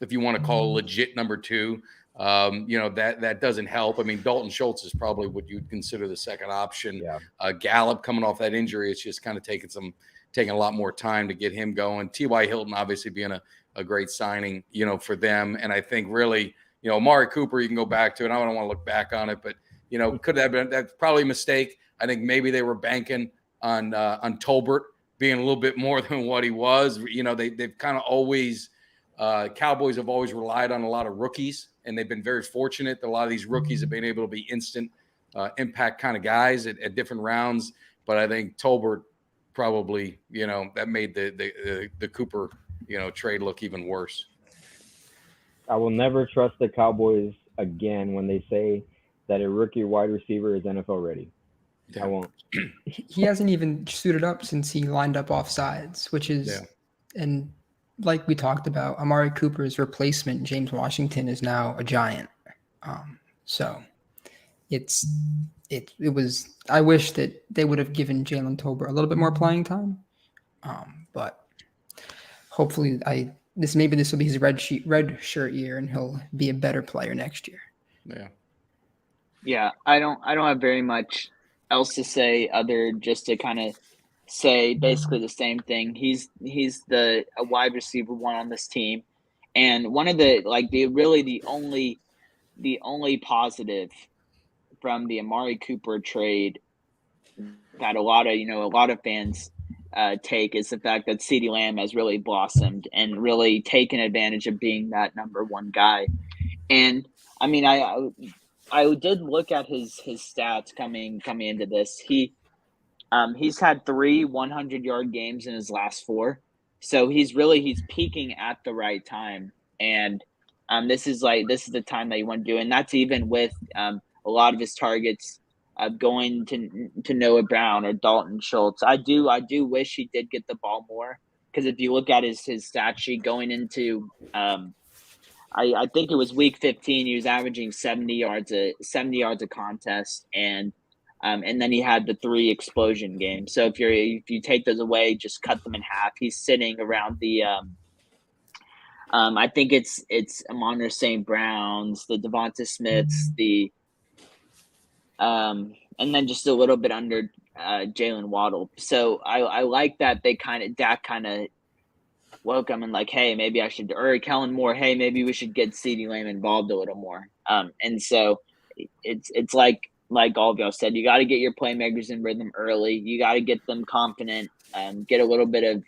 if you want to call a legit number 2, that doesn't help. I mean, Dalton Schultz is probably what you'd consider the second option. Yeah. Gallup coming off that injury, it's just kind of taking a lot more time to get him going. T.Y. Hilton obviously being a great signing, for them. And I think really, Amari Cooper, you can go back to it. I don't want to look back on it, but Could have been, that's probably a mistake. I think maybe they were banking on Tolbert being a little bit more than what he was. They've kind of always Cowboys have always relied on a lot of rookies, and they've been very fortunate that a lot of these rookies have been able to be instant impact kind of guys at different rounds. But I think Tolbert probably, that made the Cooper, trade look even worse. I will never trust the Cowboys again when they say that a rookie wide receiver is NFL ready. Yeah. I won't. He hasn't even suited up since he lined up off sides, which is, and like we talked about, Amari Cooper's replacement, James Washington, is now a Giant. So it was, I wish that they would have given Jalen Tolbert a little bit more playing time. But hopefully this will be his red shirt year, and he'll be a better player next year. Yeah. Yeah, I don't have very much else to say other just to kind of say basically the same thing. He's a wide receiver one on this team, and one of the only positive from the Amari Cooper trade that a lot of fans take is the fact that CeeDee Lamb has really blossomed and really taken advantage of being that number one guy. And I mean, I did look at his stats coming into this. He's had 3 100-yard games in his last 4, so he's peaking at the right time. And this is the time that you want to do, and that's even with a lot of his targets going to Noah Brown or Dalton Schultz. I do wish he did get the ball more, because if you look at his stat sheet going into I think it was week 15, he was averaging 70 yards a contest, and then he had the 3 explosion games. So if you take those away, just cut them in half, he's sitting around the I think it's Amon St. Brown's, the Devonta Smiths, the and then just a little bit under Jalen Waddle. So I like that Dak kind of woke up and like, hey, maybe I should, or Kellen Moore, hey, maybe we should get CeeDee Lamb involved a little more. And so it's like all of y'all said, you got to get your playmakers in rhythm early. You got to get them confident, get a little bit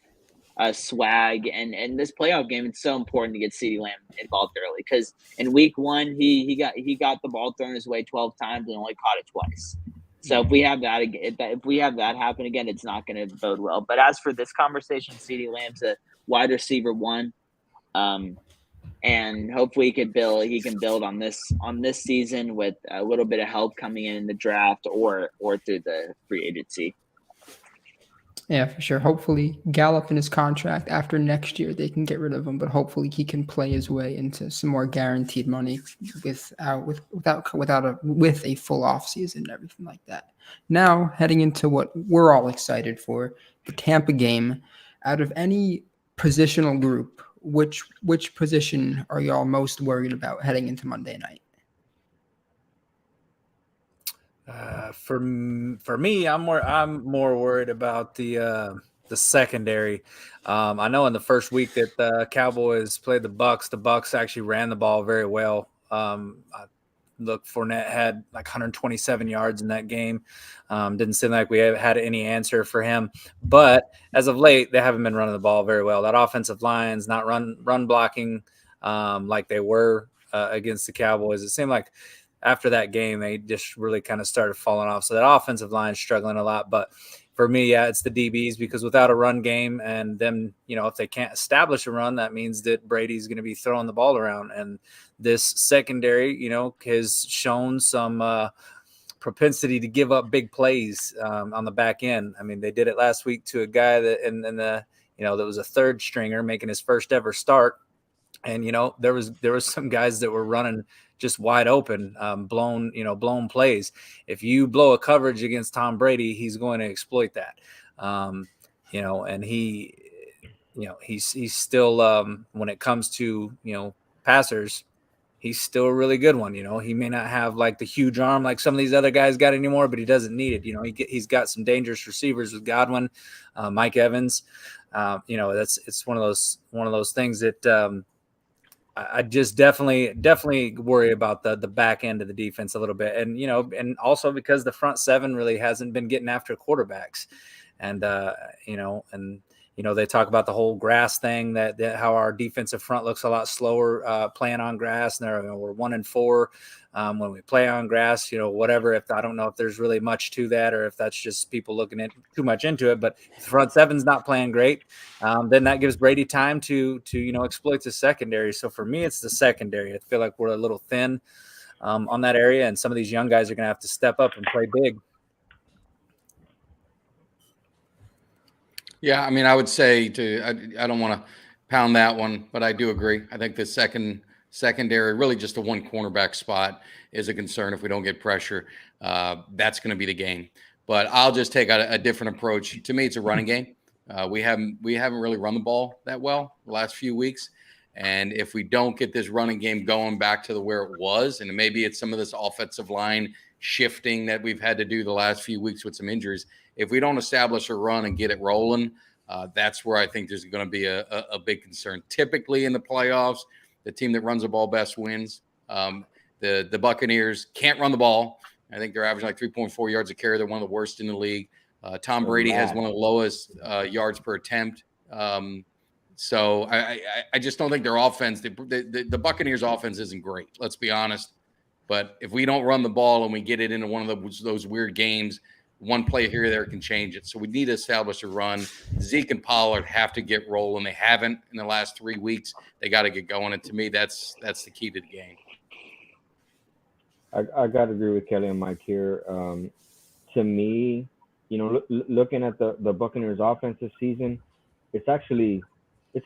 of swag. And this playoff game, it's so important to get CeeDee Lamb involved early, because in week 1 he got the ball thrown his way 12 times and only caught it twice. So if we have that happen again, it's not going to bode well. But as for this conversation, CeeDee Lamb's a wide receiver 1, and hopefully he can build on this season with a little bit of help coming in the draft or through the free agency. Yeah, for sure. Hopefully Gallup in his contract after next year, they can get rid of him, but hopefully he can play his way into some more guaranteed money with a full off season and everything like that. Now heading into what we're all excited for, the Tampa game. Out of any positional group, which position are y'all most worried about heading into Monday night? For me, I'm more worried about the secondary. I know in the first week that the Cowboys played the Bucs actually ran the ball very well. Fournette had like 127 yards in that game. Didn't seem like we had any answer for him. But as of late, they haven't been running the ball very well. That offensive line's not run blocking like they were against the Cowboys. It seemed like after that game, they just really kind of started falling off. So that offensive line is struggling a lot. But for me, it's the DBs, because without a run game and them, if they can't establish a run, that means that Brady's going to be throwing the ball around. And this secondary, has shown some propensity to give up big plays on the back end. I mean, they did it last week to a guy that that was a third stringer making his first ever start. And, there was some guys that were running just wide open, blown plays. If you blow a coverage against Tom Brady, he's going to exploit that. And he's still, when it comes to, passers, he's still a really good one. He may not have like the huge arm like some of these other guys got anymore, but he doesn't need it. He's got some dangerous receivers with Godwin, Mike Evans. It's one of those things that I just definitely worry about the back end of the defense a little bit, and and also because the front seven really hasn't been getting after quarterbacks, and they talk about the whole grass thing that how our defensive front looks a lot slower playing on grass, and we're 1-4 when we play on grass. Whatever. If I don't know if there's really much to that, or if that's just people looking too much into it. But if the front seven's not playing great, then that gives Brady time to exploit the secondary. So for me, it's the secondary. I feel like we're a little thin on that area, and some of these young guys are going to have to step up and play big. Yeah, I mean, I would say I don't want to pound that one, but I do agree. I think the secondary, really just the one cornerback spot, is a concern. If we don't get pressure, that's going to be the game. But I'll just take a different approach. To me, it's a running game. We haven't really run the ball that well the last few weeks. And if we don't get this running game going back to where it was, and maybe it's some of this offensive line shifting that we've had to do the last few weeks with some injuries, if we don't establish a run and get it rolling, that's where I think there's going to be a big concern. Typically in the playoffs, the team that runs the ball best wins. The Buccaneers can't run the ball. I think they're averaging like 3.4 yards a carry. They're one of the worst in the league. Tom Brady has one of the lowest yards per attempt. So I just don't think their offense, the Buccaneers' offense isn't great. Let's be honest. But if we don't run the ball and we get it into one of those weird games, one play here or there can change it. So we need to establish a run. Zeke and Pollard have to get rolling. They haven't in the last 3 weeks. They got to get going. And to me, that's the key to the game. I got to agree with Kelly and Mike here. To me, looking at the Buccaneers offense this season, it's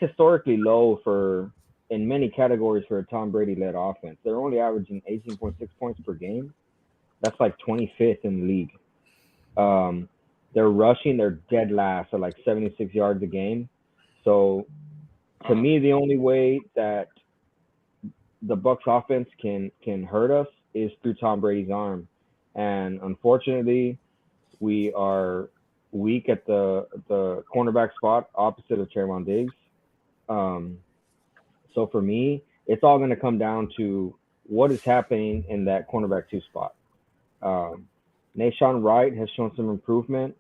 historically low in many categories for a Tom Brady led offense. They're only averaging 18.6 points per game. That's like 25th in the league. They're rushing, they're dead last at like 76 yards a game. So to me, the only way that the Bucs offense can hurt us is through Tom Brady's arm. And unfortunately, we are weak at the cornerback spot opposite of Trayvon Diggs. So for me, it's all going to come down to what is happening in that cornerback 2 spot. Nashawn Wright has shown some improvement.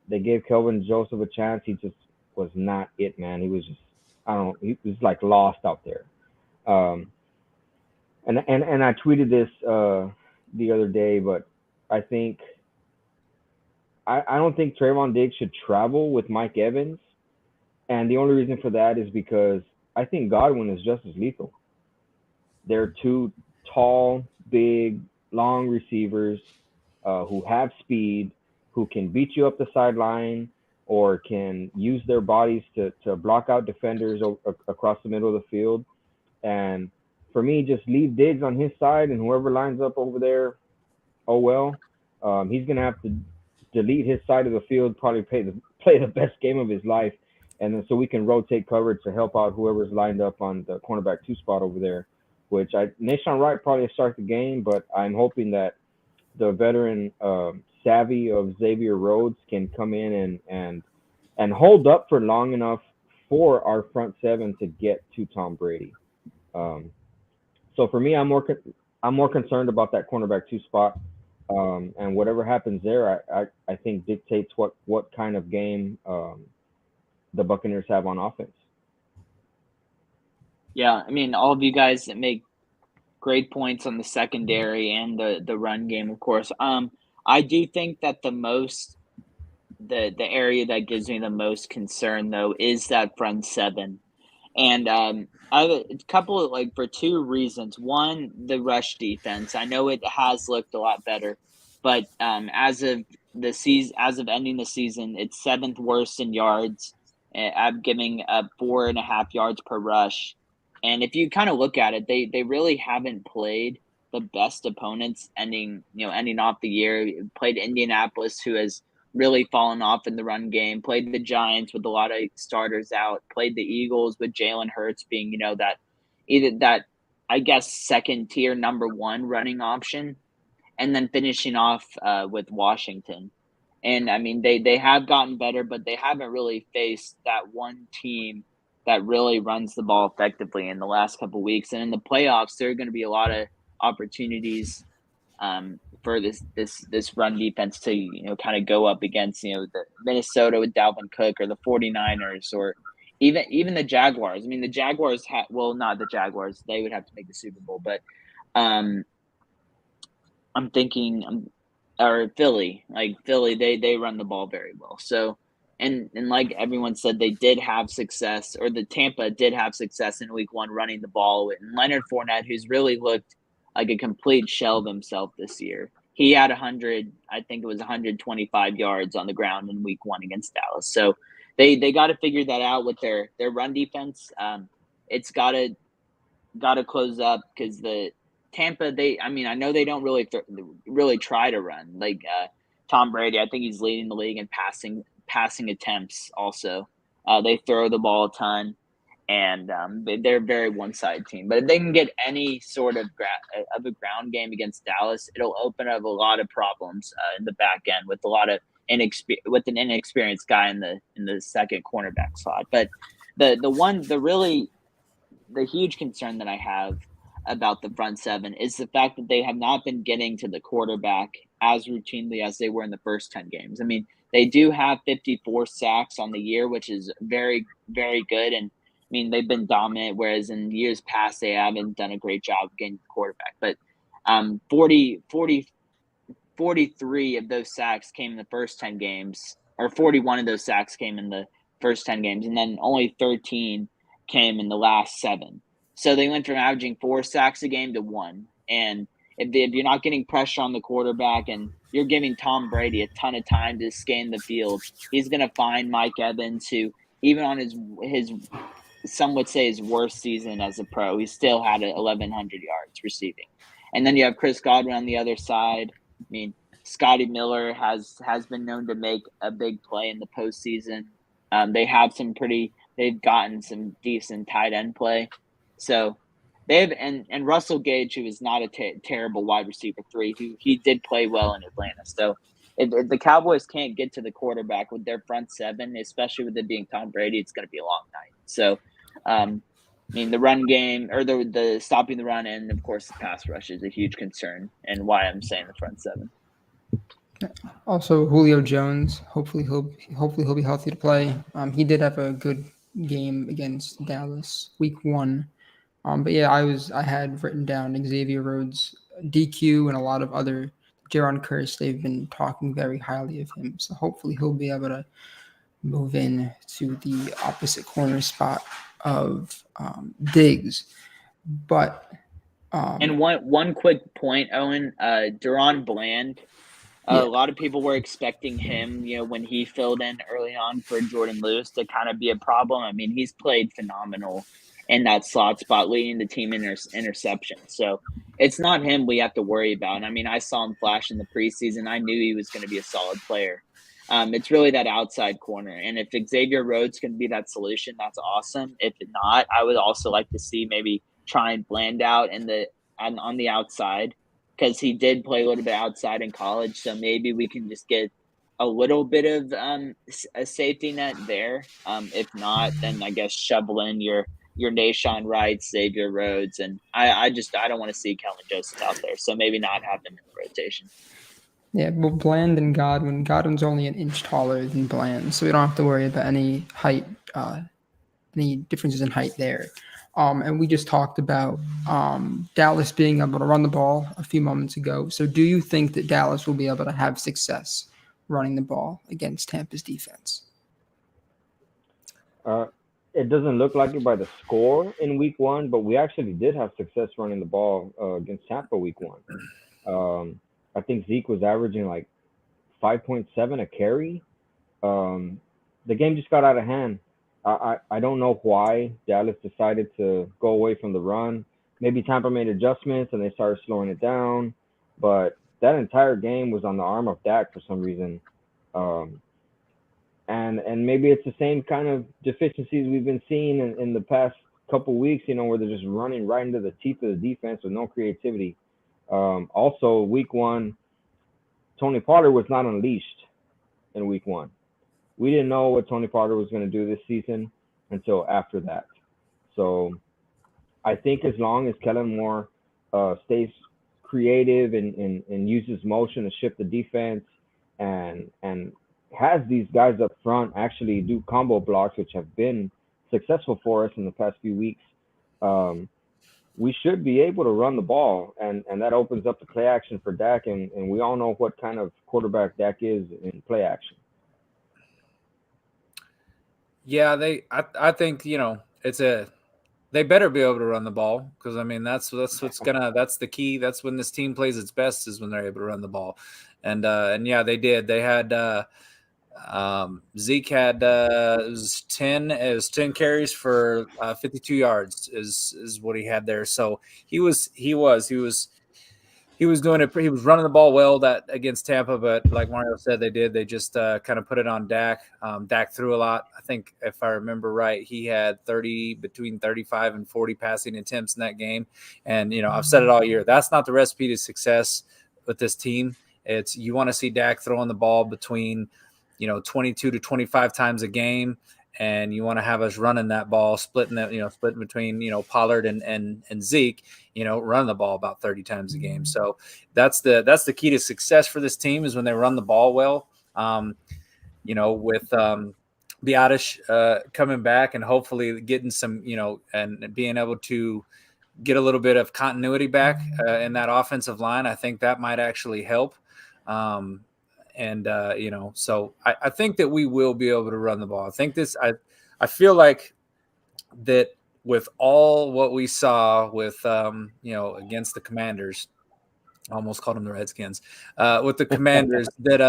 They gave Kelvin Joseph a chance. He just was not it, man. He was just, he was like lost out there. And I tweeted this the other day, but I think I don't think Trayvon Diggs should travel with Mike Evans. And the only reason for that is because I think Godwin is just as lethal. They're 2 tall, big, long receivers who have speed, who can beat you up the sideline or can use their bodies to block out defenders across the middle of the field. And for me, just leave Diggs on his side, and whoever lines up over there, oh well. He's going to have to delete his side of the field, probably play the best game of his life, and then so we can rotate coverage to help out whoever's lined up on the cornerback 2 spot over there, which Nashawn Wright probably start the game, but I'm hoping that the veteran savvy of Xavier Rhodes can come in and hold up for long enough for our front seven to get to Tom Brady. So for me, I'm more concerned about that cornerback 2 spot. And whatever happens there, I think dictates what kind of game the Buccaneers have on offense. Yeah, I mean, all of you guys make great points on the secondary and the run game, of course. I do think that the area that gives me the most concern though is that front seven. And I have a couple of for 2 reasons. One, the rush defense. I know it has looked a lot better, but as of ending the season, it's 7th worst in yards. I'm giving up 4.5 yards per rush. And if you kind of look at it, they really haven't played the best opponents ending off the year. Played Indianapolis, who has really fallen off in the run game, played the Giants with a lot of starters out, played the Eagles with Jalen Hurts being, that I guess second tier number 1 running option, and then finishing off with Washington. And I mean, they have gotten better, but they haven't really faced that one team that really runs the ball effectively in the last couple of weeks. And in the playoffs, there are going to be a lot of opportunities for this run defense to kind of go up against the Minnesota with Dalvin Cook or the 49ers or even the Jaguars. I mean, the Jaguars not the Jaguars. They would have to make the Super Bowl, but I'm thinking or Philly, they run the ball very well. So and like everyone said, they did have success, or the Tampa did have success in week 1 running the ball with Leonard Fournette, who's really looked like a complete shell of himself this year. He had 125 yards on the ground in week 1 against Dallas. So they got to figure that out with their run defense. It's got to close up because the Tampa, I know they don't really try to run. Like Tom Brady, I think he's leading the league in passing attempts also. They throw the ball a ton, and they're a very one-sided team. But if they can get any sort of a ground game against Dallas, it'll open up a lot of problems in the back end with a lot of with an inexperienced guy in the second cornerback slot. But the huge concern that I have about the front seven is the fact that they have not been getting to the quarterback as routinely as they were in the first 10 games. I mean, they do have 54 sacks on the year, which is very, very good. And I mean, they've been dominant, whereas in years past, they haven't done a great job getting the quarterback. But 43 of those sacks came in the first 10 games, or 41 of those sacks came in the first 10 games, and then only 13 came in the last 7. So they went from averaging 4 sacks a game to 1. And if you're not getting pressure on the quarterback and you're giving Tom Brady a ton of time to scan the field, he's going to find Mike Evans, who even on his some would say his worst season as a pro, he still had 1,100 yards receiving. And then you have Chris Godwin on the other side. I mean, Scotty Miller has been known to make a big play in the postseason. They've gotten some decent tight end play. So they have, and Russell Gage, who is not a terrible wide receiver 3, he did play well in Atlanta. So if the Cowboys can't get to the quarterback with their front 7, especially with it being Tom Brady, it's going to be a long night. So, I mean, the run game, or the stopping the run, and of course the pass rush is a huge concern, and why I'm saying the front 7. Also, Julio Jones. Hopefully he'll be healthy to play. He did have a good game against Dallas week 1. But yeah, I had written down Xavier Rhodes, DQ, and a lot of other Jaron Curse. They've been talking very highly of him, so hopefully he'll be able to move in to the opposite corner spot of Diggs. But and one quick point, Owen, Deron Bland. A lot of people were expecting him, when he filled in early on for Jordan Lewis, to kind of be a problem. I mean, he's played phenomenal in that slot spot, leading the team in interception. So it's not him we have to worry about. And I mean, I saw him flash in the preseason. I knew he was going to be a solid player. It's really that outside corner. And if Xavier Rhodes can be that solution, that's awesome. If not, I would also like to see maybe try and Bland out on the outside, because he did play a little bit outside in college. So maybe we can just get a little bit of a safety net there. If not, then I guess shovel in your Nashawn Wright, Xavier Rhodes, and I don't want to see Kelvin Joseph out there. So maybe not have them in the rotation. Yeah, well, Bland and Godwin. Godwin's only an inch taller than Bland, so we don't have to worry about any differences in height there. And we just talked about Dallas being able to run the ball a few moments ago. So do you think that Dallas will be able to have success running the ball against Tampa's defense? It doesn't look like it by the score in week 1, but we actually did have success running the ball against Tampa week 1. I think Zeke was averaging like 5.7 a carry. The game just got out of hand. I don't know why Dallas decided to go away from the run. Maybe Tampa made adjustments and they started slowing it down. But that entire game was on the arm of Dak for some reason. And maybe it's the same kind of deficiencies we've been seeing in the past couple weeks, where they're just running right into the teeth of the defense with no creativity. Also, week 1, Tony Pollard was not unleashed in week 1. We didn't know what Tony Pollard was going to do this season. until after that. So I think as long as Kellen Moore stays creative and uses motion to shift the defense and has these guys up front actually do combo blocks, which have been successful for us in the past few weeks, um, we should be able to run the ball, and that opens up the play action for Dak, and we all know what kind of quarterback Dak is in play action. Yeah, I think it's a they better be able to run the ball because I mean that's the key. That's when this team plays its best is when they're able to run the ball, and yeah, they did. They had Zeke had it was 10 carries for 52 yards is what he had there. So he was doing it. He was running the ball well that against Tampa, but like Mario said, they just kind of put it on Dak. Dak threw a lot. I think if I remember right, he had between 35 and 40 passing attempts in that game. And I've said it all year. That's not the recipe to success with this team. It's you want to see Dak throwing the ball between 22 to 25 times a game. And you want to have us running that ball, splitting between Pollard and Zeke, run the ball about 30 times a game. So that's the key to success for this team is when they run the ball well. With Biotish coming back and hopefully getting some, and being able to get a little bit of continuity back in that offensive line, I think that might actually help. So I think that we will be able to run the ball. I feel like that with all what we saw with, against the Commanders, I almost called them the Redskins, with the Commanders that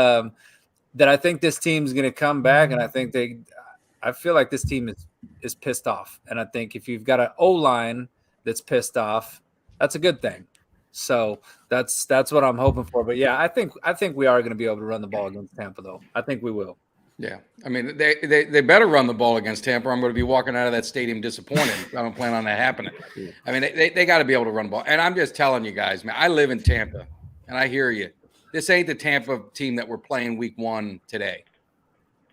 I think this team's going to come back. And I feel like this team is pissed off. And I think if you've got an O-line that's pissed off, that's a good thing. So that's what I'm hoping for. But yeah, I think we are going to be able to run the ball against Tampa, though. I think we will. Yeah, I mean they better run the ball against Tampa. I'm going to be walking out of that stadium disappointed. I don't plan on that happening. I mean they got to be able to run the ball. And I'm just telling you guys, man, I live in Tampa, and I hear you. This ain't the Tampa team that we're playing week 1 today.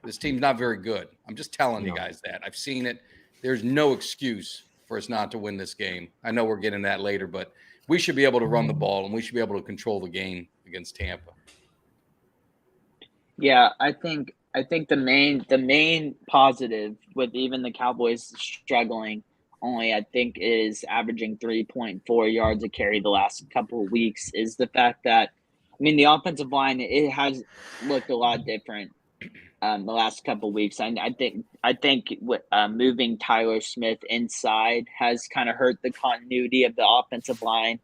This team's not very good. I'm just telling you guys that. I've seen it. There's no excuse for us not to win this game. I know we're getting that later, but we should be able to run the ball and we should be able to control the game against Tampa. Yeah, I think the main positive with even the Cowboys struggling only I think is averaging 3.4 yards a carry the last couple of weeks is the fact that the offensive line it has looked a lot different the last couple of weeks. I think moving Tyler Smith inside has kind of hurt the continuity of the offensive line.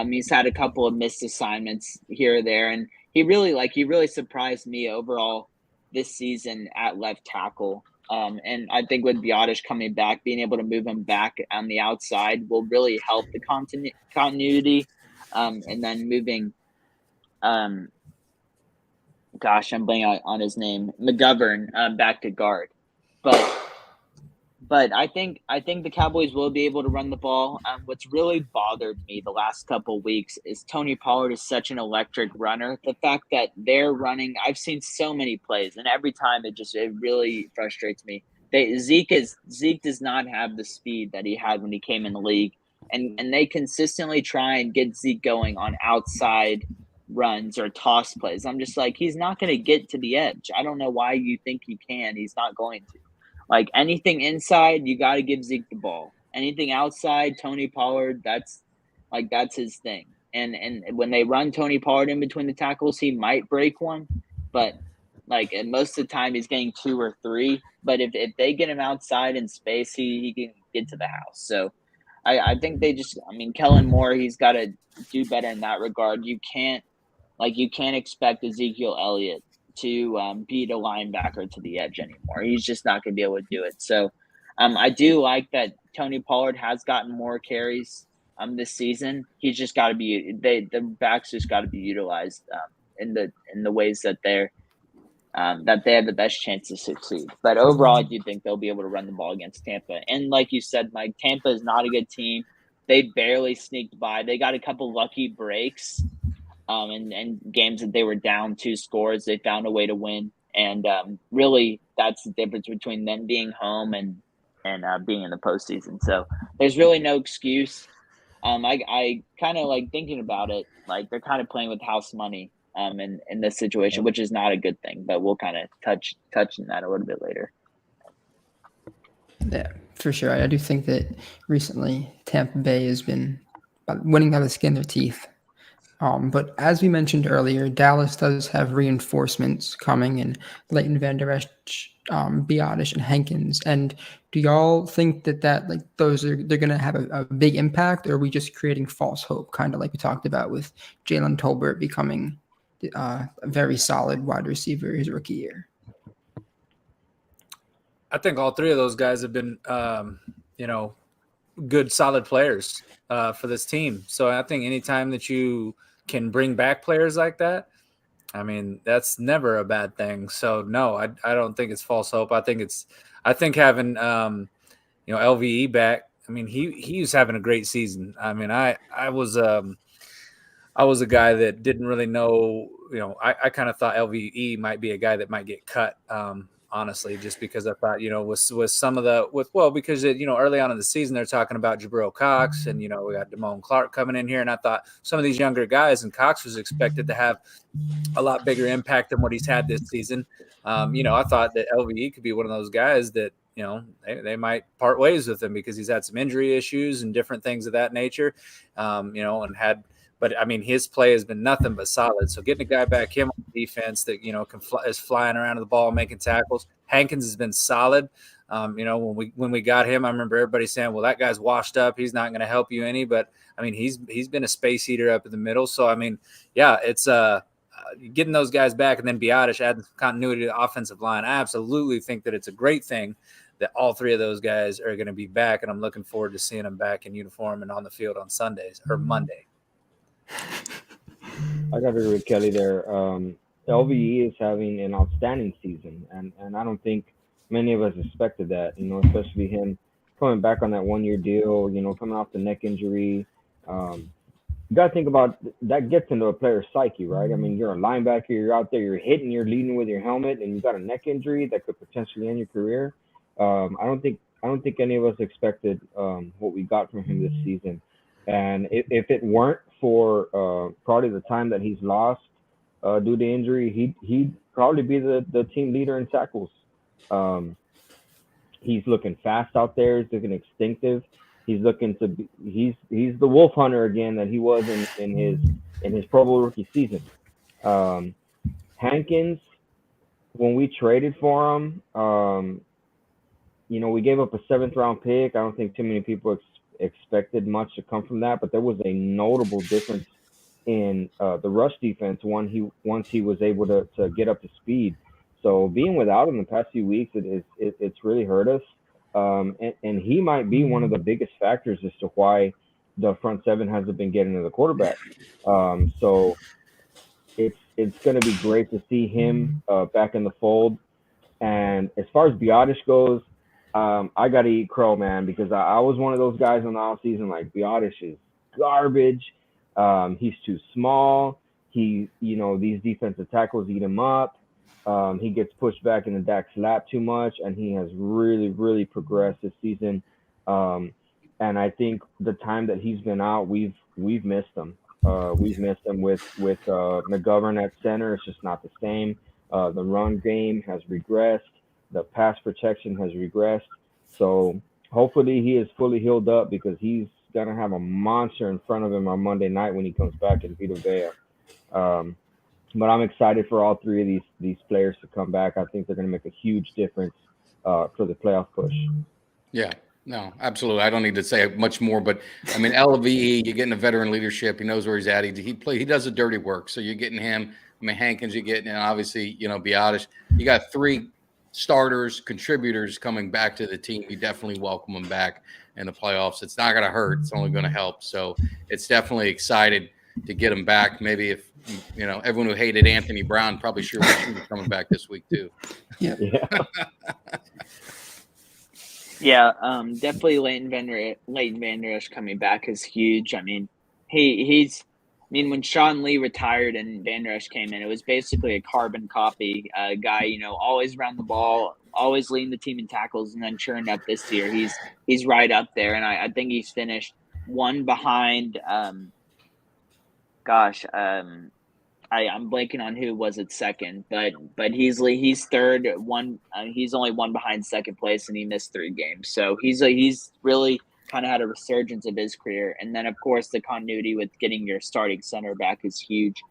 He's had a couple of missed assignments here or there, and he really surprised me overall this season at left tackle. And I think with Biotish coming back, being able to move him back on the outside will really help the continuity. And then moving, gosh, I'm blanking on his name, McGovern, back to guard. But I think the Cowboys will be able to run the ball. What's really bothered me the last couple of weeks is Tony Pollard is such an electric runner. The fact that they're running, I've seen so many plays, and every time it really frustrates me. Zeke does not have the speed that he had when he came in the league, and they consistently try and get Zeke going on outside runs or toss plays. I'm just like, he's not going to get to the edge. I don't know why you think he can. He's not going to. Like anything inside, you got to give Zeke the ball. Anything outside, Tony Pollard, that's his thing. And when they run Tony Pollard in between the tackles, he might break one, but and most of the time he's getting 2 or 3. But if they get him outside in space, he can get to the house. So I think Kellen Moore, he's got to do better in that regard. You can't expect Ezekiel Elliott to beat a linebacker to the edge anymore. He's just not going to be able to do it. So I do like that Tony Pollard has gotten more carries this season. He's just got to be the backs just got to be utilized in the ways that they have the best chance to succeed. But overall, I do think they'll be able to run the ball against Tampa. And like you said, Mike, Tampa is not a good team. They barely sneaked by. They got a couple lucky breaks. And games that they were down 2 scores, they found a way to win. And really, that's the difference between them being home and and being in the postseason. So there's really no excuse. I kind of like thinking about it, like they're kind of playing with house money in this situation, which is not a good thing, but we'll kind of touch on that a little bit later. Yeah, for sure. I do think that recently Tampa Bay has been winning by the skin of their teeth. But as we mentioned earlier, Dallas does have reinforcements coming in Leighton Vander Esch, Biotish, and Hankins. And do y'all think that like they're going to have a big impact, or are we just creating false hope, kind of like we talked about with Jalen Tolbert becoming a very solid wide receiver his rookie year? I think all three of those guys have been, good, solid players for this team. So I think anytime that you can bring back players like that, I mean, that's never a bad thing. So no, I don't think it's false hope. I think having LVE back. I mean, he's having a great season. I mean, I was a guy that didn't really know. I kind of thought LVE might be a guy that might get cut. Honestly, just because I thought, with some of because early on in the season they're talking about Jabril Cox and we got Damone Clark coming in here, and I thought some of these younger guys, and Cox was expected to have a lot bigger impact than what he's had this season. I thought that LVE could be one of those guys that they might part ways with him because he's had some injury issues and different things of that nature, But I mean, his play has been nothing but solid. So getting a guy back him on defense that is flying around the ball, making tackles. Hankins has been solid. When we got him, I remember everybody saying, "Well, that guy's washed up. He's not going to help you any." But I mean, he's been a space eater up in the middle. So I mean, yeah, it's getting those guys back, and then Biotish adding continuity to the offensive line. I absolutely think that it's a great thing that all three of those guys are going to be back, and I'm looking forward to seeing them back in uniform and on the field on Sundays or Monday. I got to agree with Kelly there. LVE is having an outstanding season, and I don't think many of us expected that. Especially him coming back on that 1-year deal. Coming off the neck injury. You got to think about that gets into a player's psyche, right? I mean, you're a linebacker, you're out there, you're hitting, you're leading with your helmet, and you got a neck injury that could potentially end your career. I don't think any of us expected what we got from him this season. And if it weren't for probably the time that he's lost due to injury, he'd probably be the team leader in tackles. He's looking fast out there. He's looking instinctive. He's looking to be, he's the wolf hunter again that he was in his Pro Bowl rookie season. Hankins, when we traded for him, we gave up a 7th round pick. I don't think too many people expected much to come from that, but there was a notable difference in the rush defense once he was able to get up to speed. So being without him the past few weeks, it's really hurt us. And he might be one of the biggest factors as to why the front seven hasn't been getting to the quarterback. So it's going to be great to see him back in the fold. And as far as Biotish goes, I got to eat crow, man, because I was one of those guys in the offseason, like, Biotish is garbage. He's too small. These defensive tackles eat him up. He gets pushed back in the Dak's lap too much, and he has really, really progressed this season. And I think the time that he's been out, we've missed him. We've missed him with McGovern at center. It's just not the same. The run game has regressed. The pass protection has regressed. So hopefully he is fully healed up, because he's going to have a monster in front of him on Monday night when he comes back in Vita Vea. But I'm excited for all three of these players to come back. I think they're going to make a huge difference for the playoff push. Yeah, no, absolutely. I don't need to say much more, but I mean, LVE, you're getting a veteran leadership. He knows where he's at. He does the dirty work. So you're getting him. I mean, Hankins, you're getting, and obviously, Biotish. You got 3 starters, contributors coming back to the team. You definitely welcome them back in the playoffs. It's not going to hurt. It's only going to help. So it's definitely excited to get him back. Maybe if, everyone who hated Anthony Brown probably sure wish he was coming back this week too. Yeah. Yeah, definitely Leighton Vander Esch coming back is huge. I mean, he's mean, when Sean Lee retired and Van Der Esch came in, it was basically a carbon copy. Guy, always around the ball, always leading the team in tackles, and then churned up this year. He's right up there, and I think he's finished one behind. I'm blanking on who was at second, but he's third. He's only one behind second place, and he missed 3 games. So he's really kind of had a resurgence of his career. And then of course the continuity with getting your starting center back is huge.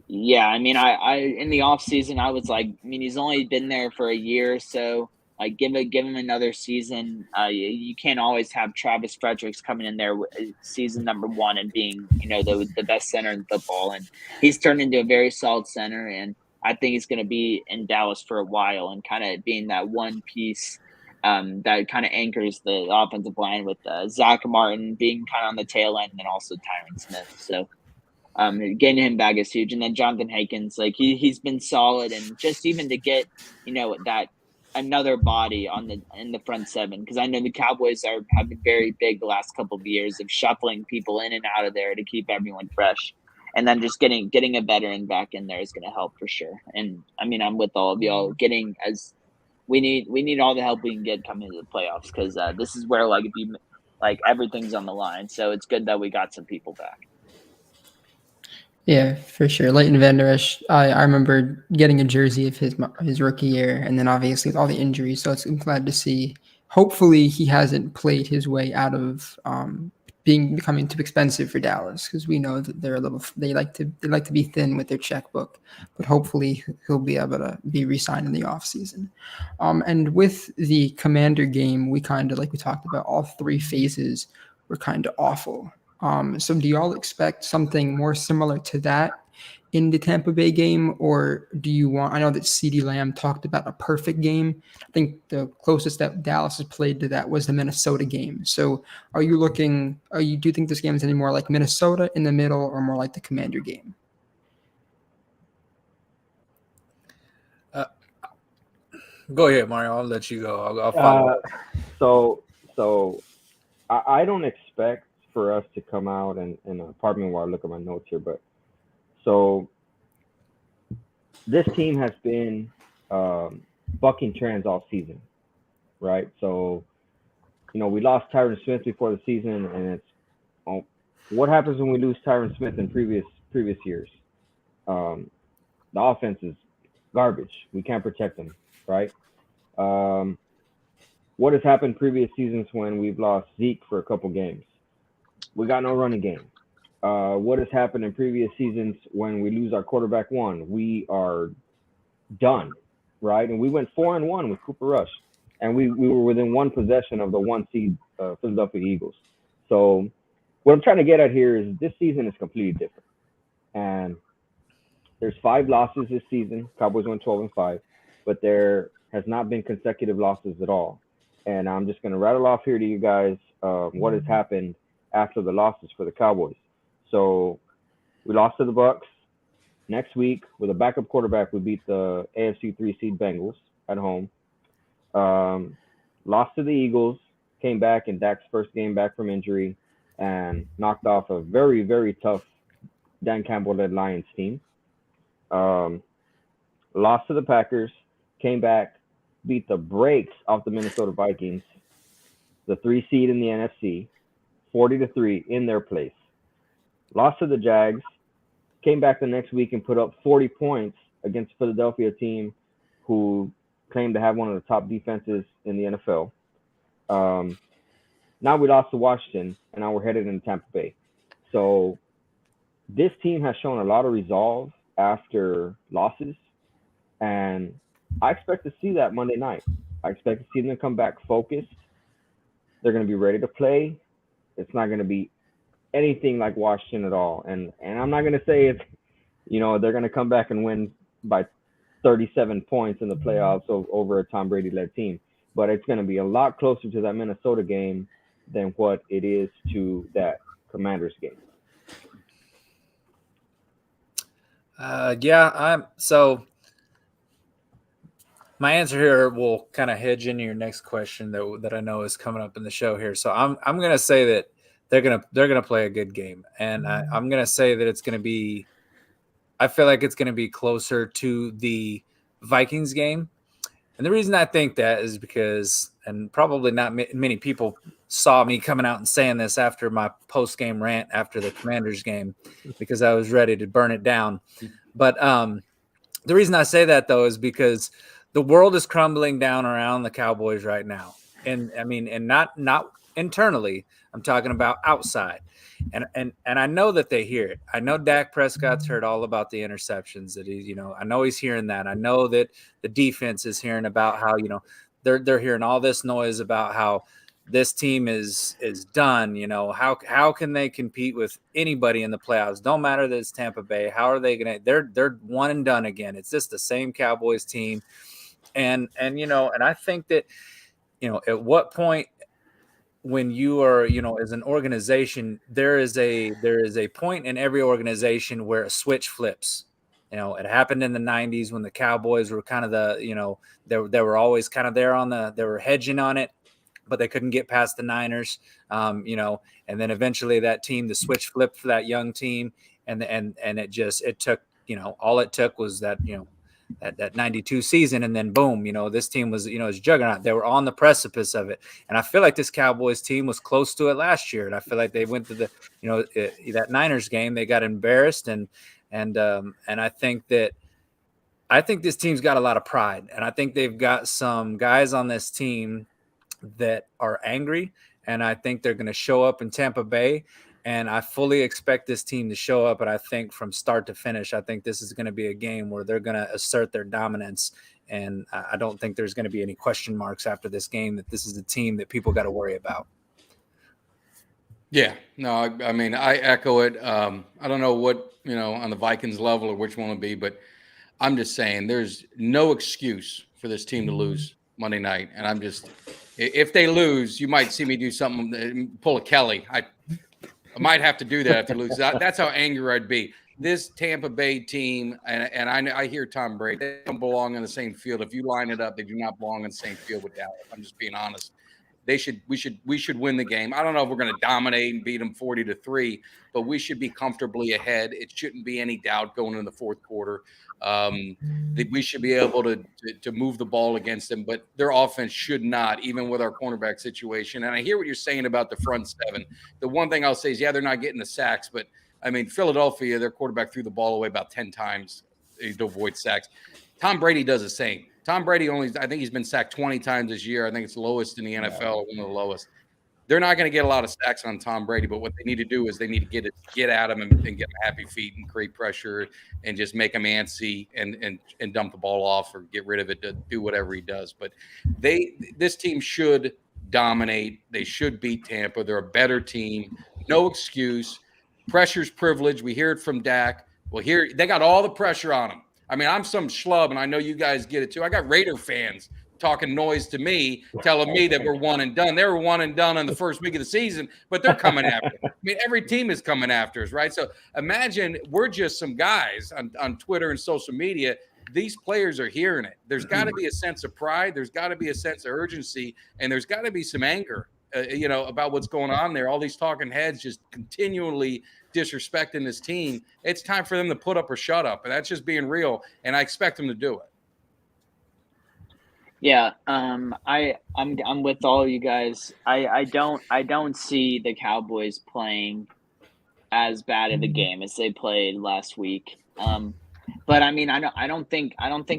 Yeah, I mean, I in the off season I was like, I mean, he's only been there for a year, so like give him another season. You can't always have Travis Fredericks coming in there season number 1 and being the best center in football, and he's turned into a very solid center, and I think he's going to be in Dallas for a while and kind of being that one piece that kind of anchors the offensive line with Zach Martin being kind of on the tail end, and also Tyron Smith. So getting him back is huge. And then Jonathan Hankins, like he's been solid, and just even to get that another body in the front 7, because I know the Cowboys have been very big the last couple of years of shuffling people in and out of there to keep everyone fresh, and then just getting a veteran back in there is going to help for sure. And I mean, I'm with all of y'all. We need all the help we can get coming into the playoffs, because this is where everything's on the line. So it's good that we got some people back. Yeah, for sure. Leighton Van Der Esch, I remember getting a jersey of his rookie year, and then obviously with all the injuries. So I'm glad to see. Hopefully, he hasn't played his way out of becoming too expensive for Dallas, because we know that they like to be thin with their checkbook. But hopefully, he'll be able to be re-signed in the offseason. And with the Commander game, we kind of, like we talked about, all 3 phases were kind of awful. So do y'all expect something more similar to that in the Tampa Bay game, or do you want? I know that CeeDee Lamb talked about a perfect game. I think the closest that Dallas has played to that was the Minnesota game. So do you think this game is any more like Minnesota in the middle, or more like the Commander game? Go ahead, Mario. I'll let you go. I'll follow. So I don't expect for us to come out and pardon me while I look at my notes here, but so this team has been bucking trends all season, right? So we lost Tyron Smith before the season, and it's what happens when we lose Tyron Smith in previous years? The offense is garbage. We can't protect them, right? What has happened previous seasons when we've lost Zeke for a couple games? We got no running game. What has happened in previous seasons when we lose our quarterback 1? We are done, right? And we went 4-1 with Cooper Rush, and we were within 1 possession of the 1 seed Philadelphia Eagles. So what I'm trying to get at here is this season is completely different, and there's 5 losses this season. Cowboys went 12-5, but there has not been consecutive losses at all. And I'm just going to rattle off here to you guys what has happened after the losses for the Cowboys. So we lost to the Bucks. Next week, with a backup quarterback, we beat the AFC 3 seed Bengals at home. Lost to the Eagles, came back in Dak's first game back from injury, and knocked off a very, very tough Dan Campbell-led Lions team. Lost to the Packers, came back, beat the brakes off the Minnesota Vikings, the 3 seed in the NFC, 40-3 in their place. Lost to the Jags, came back the next week and put up 40 points against a Philadelphia team who claimed to have one of the top defenses in the NFL. Now we lost to Washington, and now we're headed into Tampa Bay. So this team has shown a lot of resolve after losses, and I expect to see that Monday night. I expect to see them come back focused. They're going to be ready to play. It's not going to be anything like Washington at all. And I'm not going to say it's, they're going to come back and win by 37 points in the playoffs over a Tom Brady-led team. But it's going to be a lot closer to that Minnesota game than what it is to that Commanders game. So my answer here will kind of hedge into your next question that I know is coming up in the show here. So I'm going to say that they're gonna play a good game, and I'm gonna say that it's gonna be. I feel like it's gonna be closer to the Vikings game, and the reason I think that is because, and probably not many people saw me coming out and saying this after my post game rant after the Commanders game, because I was ready to burn it down, but the reason I say that though is because the world is crumbling down around the Cowboys right now, and I mean, and not internally. I'm talking about outside, and I know that they hear it. I know Dak Prescott's heard all about the interceptions that I know he's hearing that. I know that the defense is hearing about how they're hearing all this noise about how this team is done. How can they compete with anybody in the playoffs? Don't matter that it's Tampa Bay. How are they gonna? They're one and done again. It's just the same Cowboys team, and I think that at what point when you are as an organization, there is a point in every organization where a switch flips. It happened in the 90s when the Cowboys were kind of they were always kind of they were hedging on it, but they couldn't get past the Niners, and then eventually that team, the switch flipped for that young team. And it took, all it took was that 92 season. And then boom, this team was, is juggernaut. They were on the precipice of it. And I feel like this Cowboys team was close to it last year. And I feel like they went to that Niners game, they got embarrassed. And I think this team's got a lot of pride, and I think they've got some guys on this team that are angry, and I think they're going to show up in Tampa Bay, and I fully expect this team to show up. And I think from start to finish, I think this is going to be a game where they're going to assert their dominance, and I don't think there's going to be any question marks after this game that this is a team that people got to worry about. Yeah, no, I mean, I echo it. I don't know what, on the Vikings level or which one would be, but I'm just saying there's no excuse for this team to lose Monday night. And if they lose, you might see me do something, pull a Kelly. I might have to do that if they lose. That's how angry I'd be. This Tampa Bay team, and I hear Tom Brady, they don't belong on the same field. If you line it up, they do not belong on the same field with Dallas. I'm just being honest. We should win the game. I don't know if we're going to dominate and beat them 40-3, but we should be comfortably ahead. It shouldn't be any doubt going in the fourth quarter that we should be able to move the ball against them. But their offense should not, even with our cornerback situation. And I hear what you're saying about the front seven. The one thing I'll say is, yeah, they're not getting the sacks, but I mean, Philadelphia, their quarterback threw the ball away about 10 times to avoid sacks. Tom Brady does the same. Tom Brady I think he's been sacked 20 times this year. I think it's the lowest in the NFL, one of the lowest. They're not going to get a lot of sacks on Tom Brady, but what they need to do is they need to get at him and get him happy feet and create pressure and just make him antsy and dump the ball off or get rid of it to do whatever he does. But this team should dominate. They should beat Tampa. They're a better team. No excuse. Pressure's privilege. We hear it from Dak. Well, here they got all the pressure on them. I mean, I'm some schlub, and I know you guys get it too. I got Raider fans talking noise to me, telling me that we're one and done. They were one and done in the first week of the season, but they're coming after. I mean, every team is coming after us, right? So imagine we're just some guys on Twitter and social media. These players are hearing it. There's got to be a sense of pride. There's got to be a sense of urgency, and there's got to be some anger, about what's going on there. All these talking heads just continually disrespecting this team. It's time for them to put up or shut up, and that's just being real. And I expect them to do it. Yeah, I'm with all you guys. I don't see the Cowboys playing as bad of a game as they played last week. But I mean, I don't think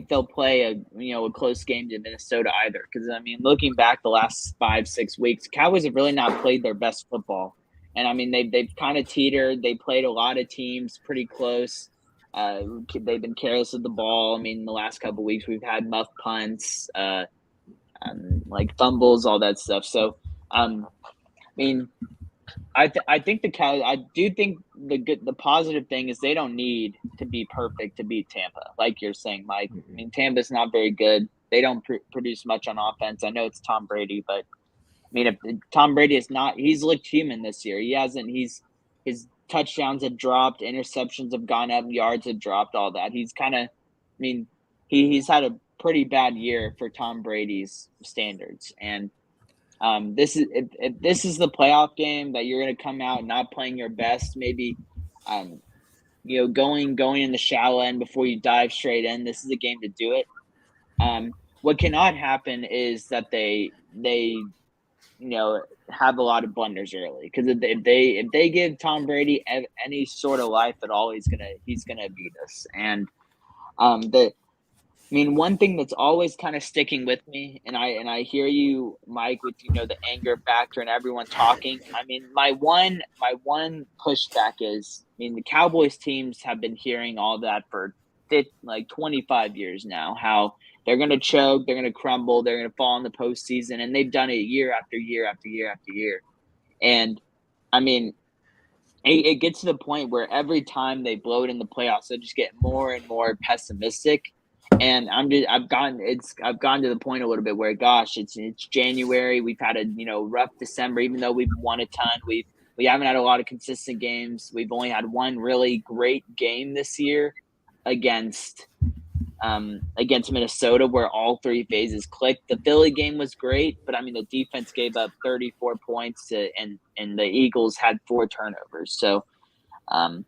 they'll play a close game to Minnesota either. Because I mean, looking back the last 5-6 weeks, Cowboys have really not played their best football, and I mean they've kind of teetered. They played a lot of teams pretty close. They've been careless with the ball. I mean, the last couple of weeks we've had muff punts, like fumbles, all that stuff. So, I mean, I think I do think the positive thing is they don't need to be perfect to beat Tampa, like you're saying, Mike. I mean, Tampa's not very good. They don't produce much on offense. I know it's Tom Brady, but I mean, if Tom Brady is not, he's looked human this year. He hasn't. His touchdowns have dropped, interceptions have gone up, yards have dropped, all that. He's kind of, I mean, he's had a pretty bad year for Tom Brady's standards, and This is if this is the playoff game that you're going to come out not playing your best, maybe, going in the shallow end before you dive straight in. This is a game to do it. What cannot happen is that they have a lot of blunders early, because if they give Tom Brady any sort of life at all, he's gonna beat us. And one thing that's always kind of sticking with me, and I hear you, Mike, with the anger factor and everyone talking. My one pushback is, the Cowboys teams have been hearing all that for 25 years now, how they're going to choke, they're going to crumble, they're going to fall in the postseason, and they've done it year after year after year after year. And it gets to the point where every time they blow it in the playoffs, they just get more and more pessimistic. And I've gotten to the point a little bit where, gosh, it's January. We've had a rough December, even though we've won a ton. We haven't had a lot of consistent games. We've only had one really great game this year against Minnesota, where all three phases clicked. The Philly game was great, but the defense gave up 34 points and the Eagles had 4 turnovers. So, I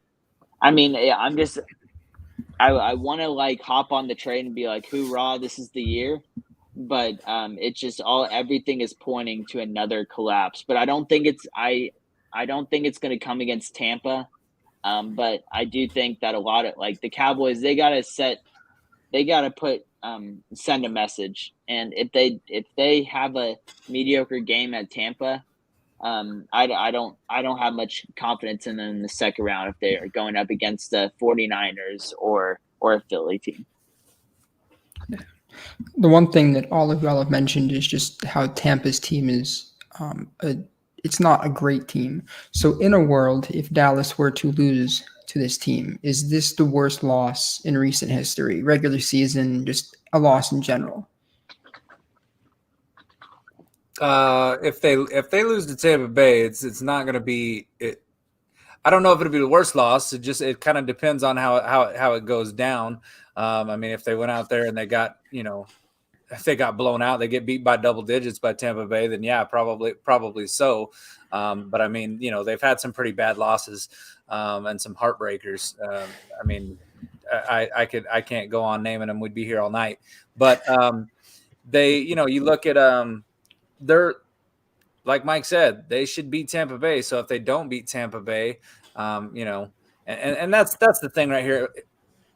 want to hop on the train and be like, hoorah, this is the year. But it's just everything is pointing to another collapse. But I don't think it's going to come against Tampa. But I do think that a lot of the Cowboys, they got to send a message. And if they have a mediocre game at Tampa, I don't have much confidence in them in the second round if they are going up against the 49ers or a Philly team. The one thing that all of y'all have mentioned is just how Tampa's team is it's not a great team. So in a world, if Dallas were to lose to this team, is this the worst loss in recent history, regular season, just a loss in general? If they lose to Tampa Bay, it's not going to be it. I don't know if it'll be the worst loss. It kind of depends on how it goes down. If they went out there and they got if they got blown out, they get beat by double digits by Tampa Bay, then yeah, probably so. But they've had some pretty bad losses and some heartbreakers. I can't go on naming them. We'd be here all night. But you look at they're, like Mike said, they should beat Tampa Bay. So if they don't beat Tampa Bay, and that's the thing right here.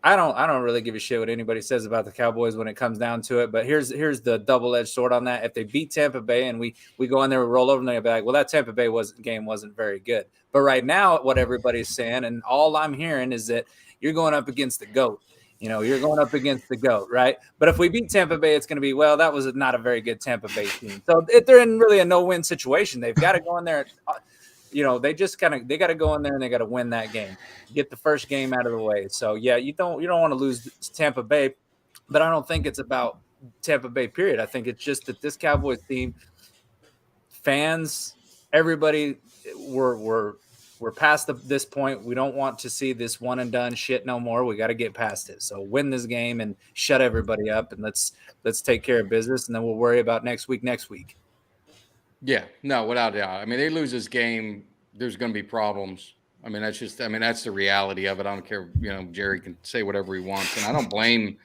I don't really give a shit what anybody says about the Cowboys when it comes down to it. But here's the double-edged sword on that. If they beat Tampa Bay and we go in there, we roll over, and they'll be like, well, that Tampa Bay game wasn't very good. But right now, what everybody's saying, and all I'm hearing, is that you're going up against the GOAT. You're going up against the GOAT, right? But if we beat Tampa Bay, it's going to be, well, that was not a very good Tampa Bay team. So they're in really a no-win situation. They've got to go in there. They got to go in there and they got to win that game, get the first game out of the way. So yeah, you don't want to lose to Tampa Bay, but I don't think it's about Tampa Bay, period. I think it's just that this Cowboys team, fans, everybody, we're past this point. We don't want to see this one and done shit no more. We got to get past it. So win this game and shut everybody up, and let's take care of business, and then we'll worry about next week. Yeah, no, without a doubt. They lose this game, there's going to be problems. That's the reality of it. I don't care. Jerry can say whatever he wants, and I don't blame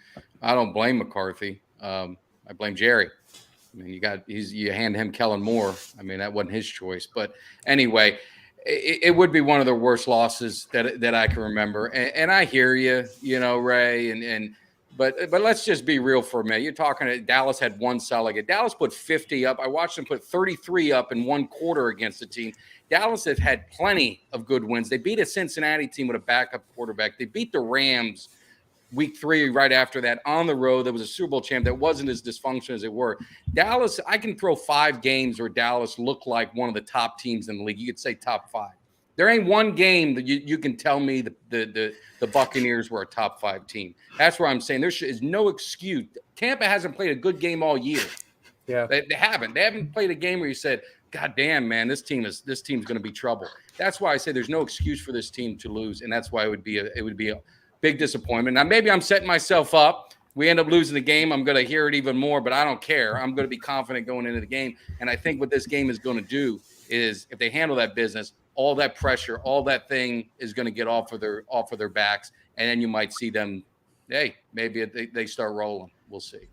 McCarthy. I blame Jerry. You hand him Kellen Moore. That wasn't his choice. But anyway, it would be one of the worst losses that I can remember. And I hear you, Ray, But let's just be real for a minute. You're talking Dallas had one solid. Dallas put 50 up. I watched them put 33 up in one quarter against the team. Dallas has had plenty of good wins. They beat a Cincinnati team with a backup quarterback. They beat the Rams week 3 right after that on the road. That was a Super Bowl champ that wasn't as dysfunctional as it were. Dallas, I can throw 5 games where Dallas looked like one of the top teams in the league. You could say top 5. There ain't one game that you can tell me the Buccaneers were a top 5 team. That's where I'm saying there is no excuse. Tampa hasn't played a good game all year. Yeah, they haven't. They haven't played a game where you said, "God damn, man, this team's going to be trouble." That's why I say there's no excuse for this team to lose, and that's why it would be a big disappointment. Now maybe I'm setting myself up we end up losing the game, I'm going to hear it even more, but I don't care. I'm going to be confident going into the game. And I think what this game is going to do is, if they handle that business, all that pressure, all that thing is going to get off of their backs. And then you might see them, hey, maybe they start rolling. We'll see.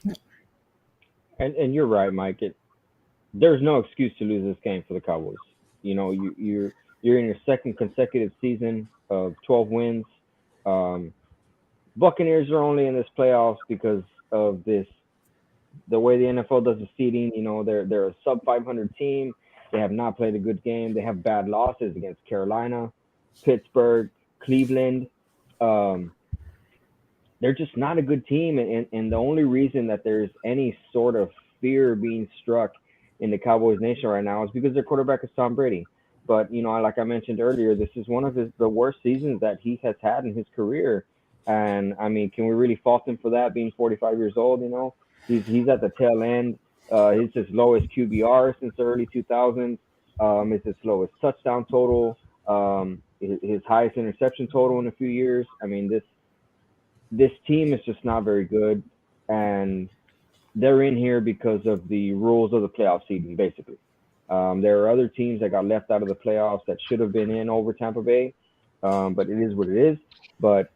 And you're right, Mike. There's no excuse to lose this game for the Cowboys. You know, you're in your second consecutive season of 12 wins. Buccaneers are only in this playoffs because of the way the NFL does the seeding. You know, they're a sub 500 team. They have not played a good game. They have bad losses against Carolina, Pittsburgh, Cleveland. They're just not a good team, and the only reason that there's any sort of fear being struck in the Cowboys nation right now is because their quarterback is Tom Brady. But, you know, like I mentioned earlier, this is one of the worst seasons that he has had in his career. And I mean, can we really fault him for that, being 45 years old? You know, he's at the tail end. He's his lowest QBR since the early 2000s. It's his lowest touchdown total. His highest interception total in a few years. I mean, this team is just not very good, and they're in here because of the rules of the playoff seeding, basically. There are other teams that got left out of the playoffs that should have been in over Tampa Bay, but it is what it is. But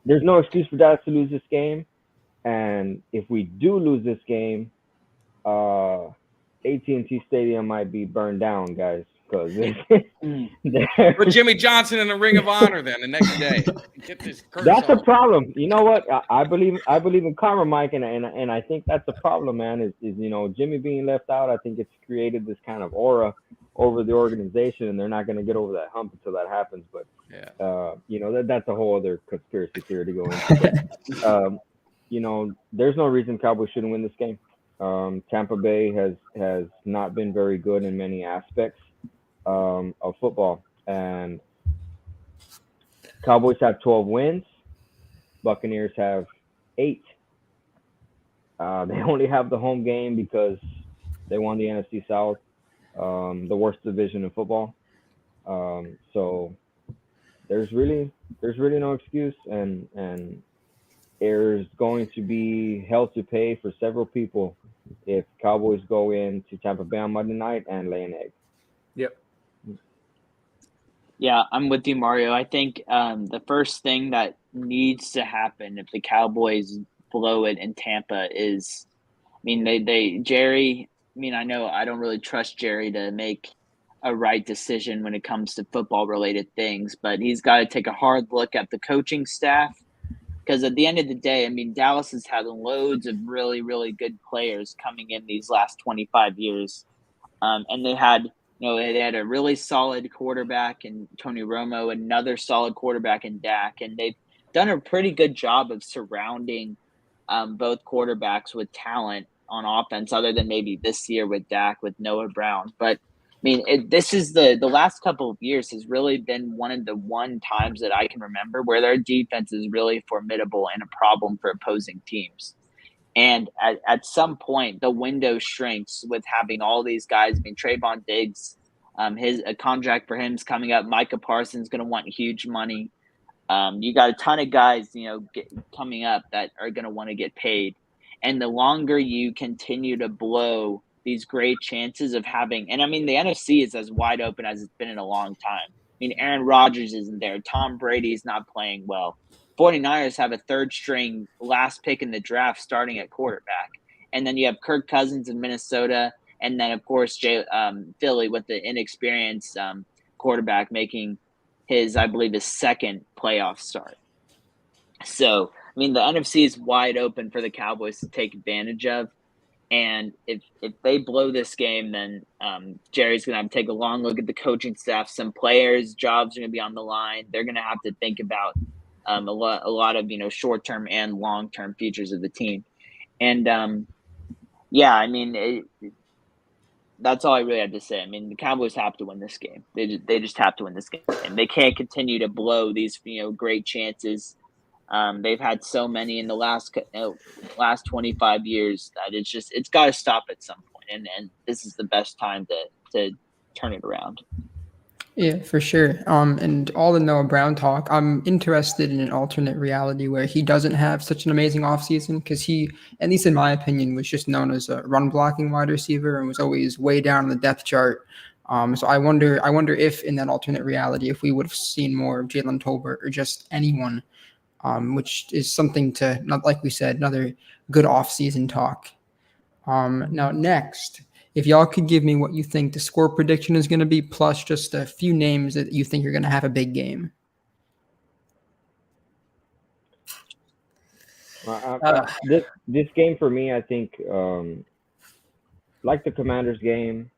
there's no excuse for Dallas to lose this game, and if we do lose this game, AT&T Stadium might be burned down, guys, because put Jimmy Johnson in the Ring of Honor then the next day. Get this that's a problem. You know what? I believe in karma, Mike, and I think that's a problem, man. Is you know, Jimmy being left out? I think it's created this kind of aura over the organization, and they're not going to get over that hump until that happens. But yeah, you know, that's a whole other conspiracy theory to go into. But, you know, there's no reason Cowboys shouldn't win this game. Tampa Bay has not been very good in many aspects of football, and Cowboys have 12 wins. Buccaneers have 8. They only have the home game because they won the NFC South, the worst division in football. So there's really no excuse, and there's going to be hell to pay for several people if Cowboys go into Tampa Bay on Monday night and lay an egg. Yep. Yeah, I'm with you, Mario. I think the first thing that needs to happen if the Cowboys blow it in Tampa is, I mean, Jerry. I mean, I know I don't really trust Jerry to make a right decision when it comes to football related things, but he's got to take a hard look at the coaching staff, because at the end of the day, I mean, Dallas has had loads of really, really good players coming in these last 25 years, and they had. You know, they had a really solid quarterback in Tony Romo, another solid quarterback in Dak, and they've done a pretty good job of surrounding both quarterbacks with talent on offense, other than maybe this year with Dak, with Noah Brown. But I mean, this is the last couple of years has really been one of the times that I can remember where their defense is really formidable and a problem for opposing teams. And at some point, the window shrinks with having all these guys. I mean, Trayvon Diggs, a contract for him is coming up. Micah Parsons going to want huge money. You got a ton of guys, you know, coming up that are going to want to get paid. And the longer you continue to blow these great chances of having, and I mean, the NFC is as wide open as it's been in a long time. I mean, Aaron Rodgers isn't there. Tom Brady's not playing well. 49ers have a third string last pick in the draft starting at quarterback. And then you have Kirk Cousins in Minnesota. And then, of course, Philly with the inexperienced quarterback making I believe, his second playoff start. So, I mean, the NFC is wide open for the Cowboys to take advantage of. And if they blow this game, then Jerry's going to have to take a long look at the coaching staff. Some players' jobs are going to be on the line. They're going to have to think about a lot of, you know, short-term and long-term futures of the team. And, yeah, I mean, that's all I really have to say. I mean, the Cowboys have to win this game. They just have to win this game. And they can't continue to blow these, you know, great chances. They've had so many in the last 25 years that it's got to stop at some point. And this is the best time to turn it around. Yeah, for sure. And all the Noah Brown talk, I'm interested in an alternate reality where he doesn't have such an amazing offseason because he, at least in my opinion, was just known as a run blocking wide receiver and was always way down on the depth chart. So I wonder if in that alternate reality, if we would have seen more of Jalen Tolbert or just anyone, which is something to, not like we said, another good offseason talk. Now, next, if y'all could give me what you think the score prediction is going to be, plus just a few names that you think are going to have a big game. This game for me, I think, like the Commanders game,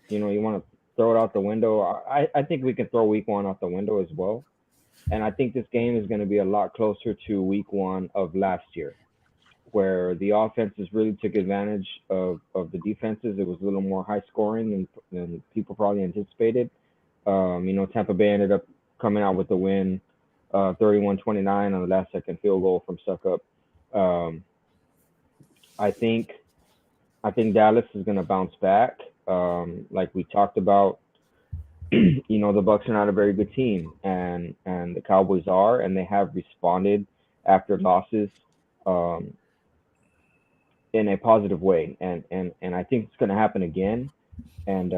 you want to throw it out the window. I think we can throw Week 1 out the window as well, and I think this game is going to be a lot closer to Week 1 of last year, where the offenses really took advantage of the defenses. It was a little more high scoring than people probably anticipated. Tampa Bay ended up coming out with the win, 31-29 on the last second field goal from Suckup. I think Dallas is going to bounce back. Like we talked about, the Bucks are not a very good team, and the Cowboys are, and they have responded after losses in a positive way, and I think it's going to happen again. And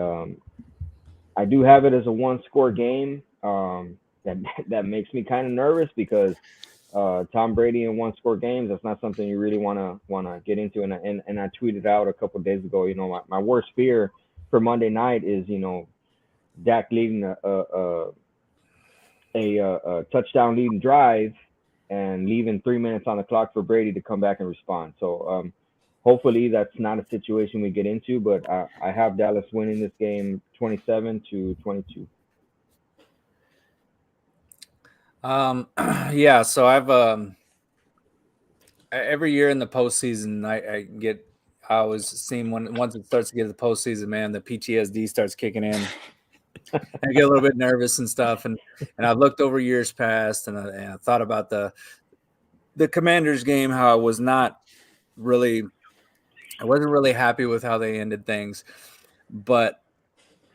I do have it as a one-score game. That makes me kind of nervous because Tom Brady in one-score games, that's not something you really want to get into. And I tweeted out a couple of days ago, my worst fear for Monday night is Dak leading a touchdown leading drive and leaving 3 minutes on the clock for Brady to come back and respond. So hopefully that's not a situation we get into, but I have Dallas winning this game 27-22. Yeah, so I've every year in the postseason, I always seem once it starts to get to the postseason, man, the PTSD starts kicking in. I get a little bit nervous and stuff, and I've looked over years past, and I thought about the Commanders game, how I wasn't really happy with how they ended things, but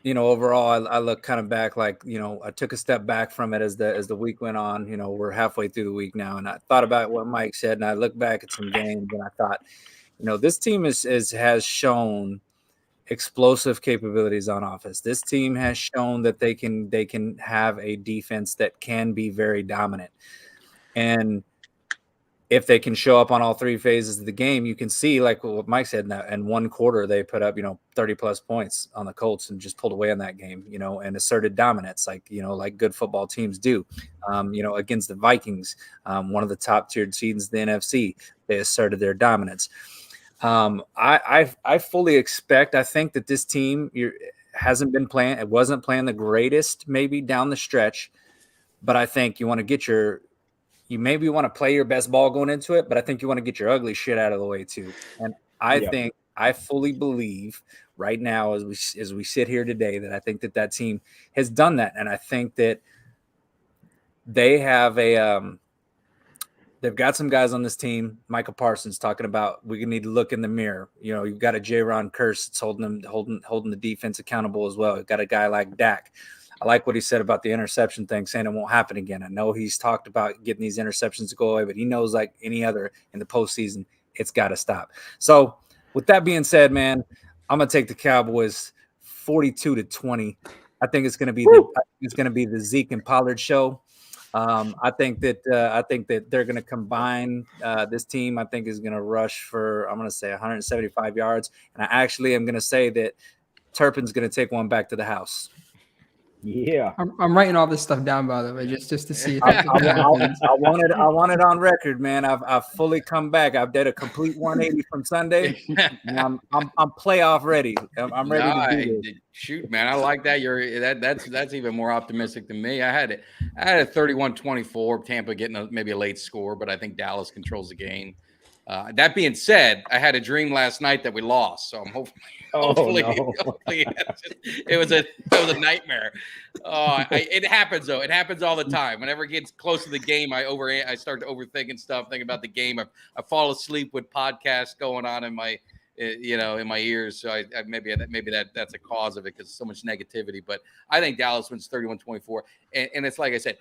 overall, I look kind of back like, I took a step back from it as the week went on. We're halfway through the week now, and I thought about what Mike said, and I looked back at some games, and I thought, this team has shown explosive capabilities on offense. This team has shown that they can have a defense that can be very dominant, and if they can show up on all three phases of the game, you can see, like what Mike said, in one quarter, they put up, 30 plus points on the Colts and just pulled away in that game, and asserted dominance like good football teams do, against the Vikings, one of the top tiered seeds in the NFC. They asserted their dominance. I fully expect, I think that this team hasn't been playing. It wasn't playing the greatest maybe down the stretch, but I think you want to get you maybe want to play your best ball going into it, but I think you want to get your ugly shit out of the way too. And I think I fully believe right now, as we sit here today, that I think that team has done that, and I think that they have they've got some guys on this team. Michael Parsons talking about we need to look in the mirror. You've got a J-Ron Curse that's holding the defense accountable as well. You've got a guy like Dak. I like what he said about the interception thing, saying it won't happen again. I know he's talked about getting these interceptions to go away, but he knows, like any other in the postseason, it's got to stop. So with that being said, man, I'm going to take the Cowboys 42-20. I think it's going to be the Zeke and Pollard show. I think that they're going to combine this team. I think is going to rush for, I'm going to say 175 yards. And I actually am going to say that Turpin's going to take one back to the house. Yeah, I'm writing all this stuff down, by the way, just to see if I want it on record, man. I've fully come back. I've did a complete 180 from Sunday. And I'm playoff ready. I'm ready to do this. Shoot, man, I like that. That's even more optimistic than me. I had a 31-24, Tampa getting maybe a late score, but I think Dallas controls the game. That being said, I had a dream last night that we lost, so I'm hopefully it was a nightmare. It happens though. It happens all the time. Whenever it gets close to the game, I start to overthink and stuff, thinking about the game. I fall asleep with podcasts going on in in my ears. So maybe that's a cause of it because so much negativity. But I think Dallas wins 31-24. And it's like I said,